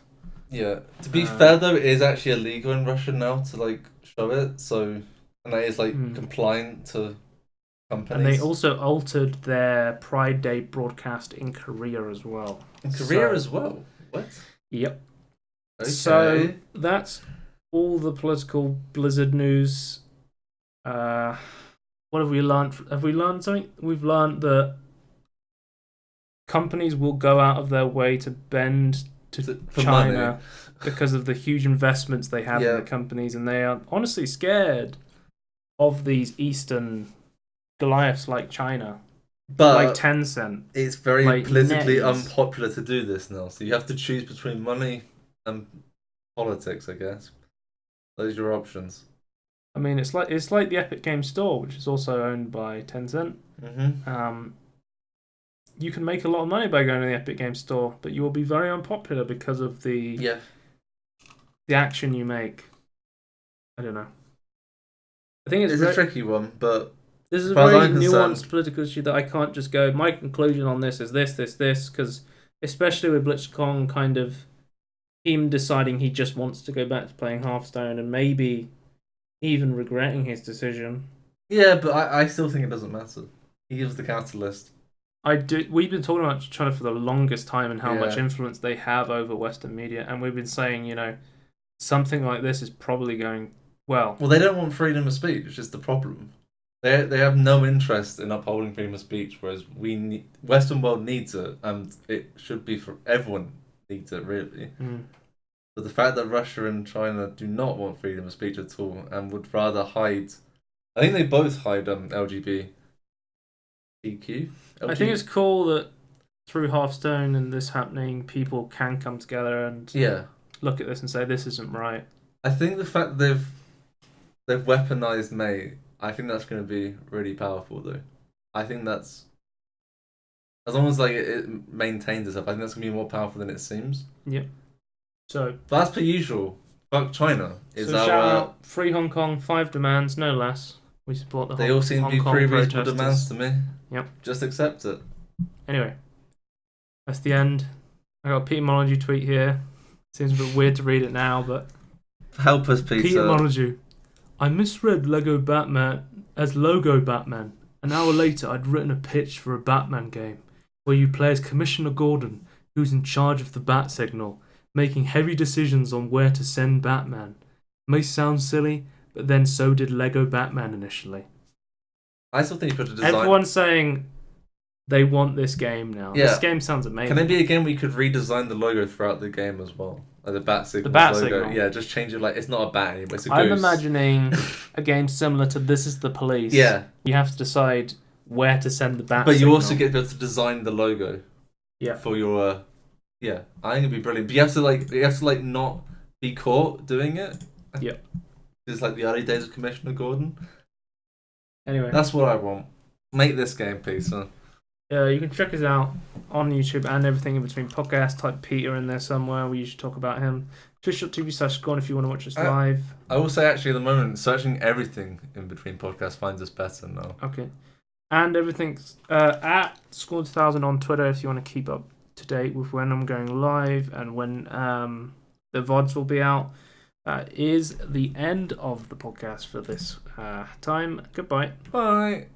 Yeah. To be fair though, it is actually illegal in Russia now to like show it. So, and that is like compliant to companies. And they also altered their Pride Day broadcast in Korea as well. In Korea as well? What? Yep. Okay. So that's all the political Blizzard news. What have we learned? Have we learned something? We've learned that companies will go out of their way to bend to China because of the huge investments they have in the companies, and they are honestly scared of these Eastern Goliaths like China, like Tencent. It's very politically unpopular to do this now, so you have to choose between money and politics, I guess. Those are your options. I mean, it's like the Epic Games Store, which is also owned by Tencent. Mm-hmm. You can make a lot of money by going to the Epic Games Store, but you will be very unpopular because of the action you make. I don't know. I think it's a tricky one, but this is a very nuanced political issue that I can't just go. My conclusion on this is this, because especially with BlitzCon, kind of him deciding he just wants to go back to playing Hearthstone and maybe even regretting his decision. Yeah, but I still think it doesn't matter. He gives the catalyst. We've been talking about China for the longest time and how much influence they have over Western media, and we've been saying, something like this is probably going well. Well, they don't want freedom of speech, which is the problem. They have no interest in upholding freedom of speech, whereas Western world needs it, and it should be for everyone needs it, really. But the fact that Russia and China do not want freedom of speech at all and would rather hide... I think they both hide LGBTQ. I think it's cool that through Hearthstone and this happening, people can come together and look at this and say, this isn't right. I think the fact that they've weaponized May, I think that's going to be really powerful, though. I think that's... As long as it maintains itself, I think that's going to be more powerful than it seems. Yep. So, but as per usual, fuck China. Shout out, free Hong Kong, 5 demands, no less. We support the They all seem to be pretty reasonable demands to me. Yep. Just accept it. Anyway, that's the end. I got a Peter Molydeux tweet here. Seems a bit weird to read it now, but... Help us, Peter. Peter Molydeux. I misread Lego Batman as Logo Batman. An hour later, I'd written a pitch for a Batman game where you play as Commissioner Gordon, who's in charge of the bat signal, making heavy decisions on where to send Batman. May sound silly, but then so did Lego Batman initially. I still think you put a design... Everyone's saying they want this game now. Yeah. This game sounds amazing. Can it be a game where you could redesign the logo throughout the game as well? Like the bat signal. The bat logo. signal. Yeah, just change it it's not a bat anymore, it's a goose. I'm imagining a game similar to This Is the Police. Yeah. You have to decide where to send the bat But signal. you also get to design the logo. Yeah. For your... Yeah, I think it'd be brilliant. But you have to not be caught doing it. Yeah. It's like the early days of Commissioner Gordon. Anyway. That's what I want. Make this game, Peter. You can check us out on YouTube and everything in between podcasts. Type Peter in there somewhere. We usually talk about him. Twitch.tv/Scorn if you want to watch us live. I will say, actually, at the moment, searching everything in between podcasts finds us better now. Okay. And everything's at Scorn2000 on Twitter if you want to keep up to date with when I'm going live and when the VODs will be out. Is the end of the podcast for this time. Goodbye. Bye.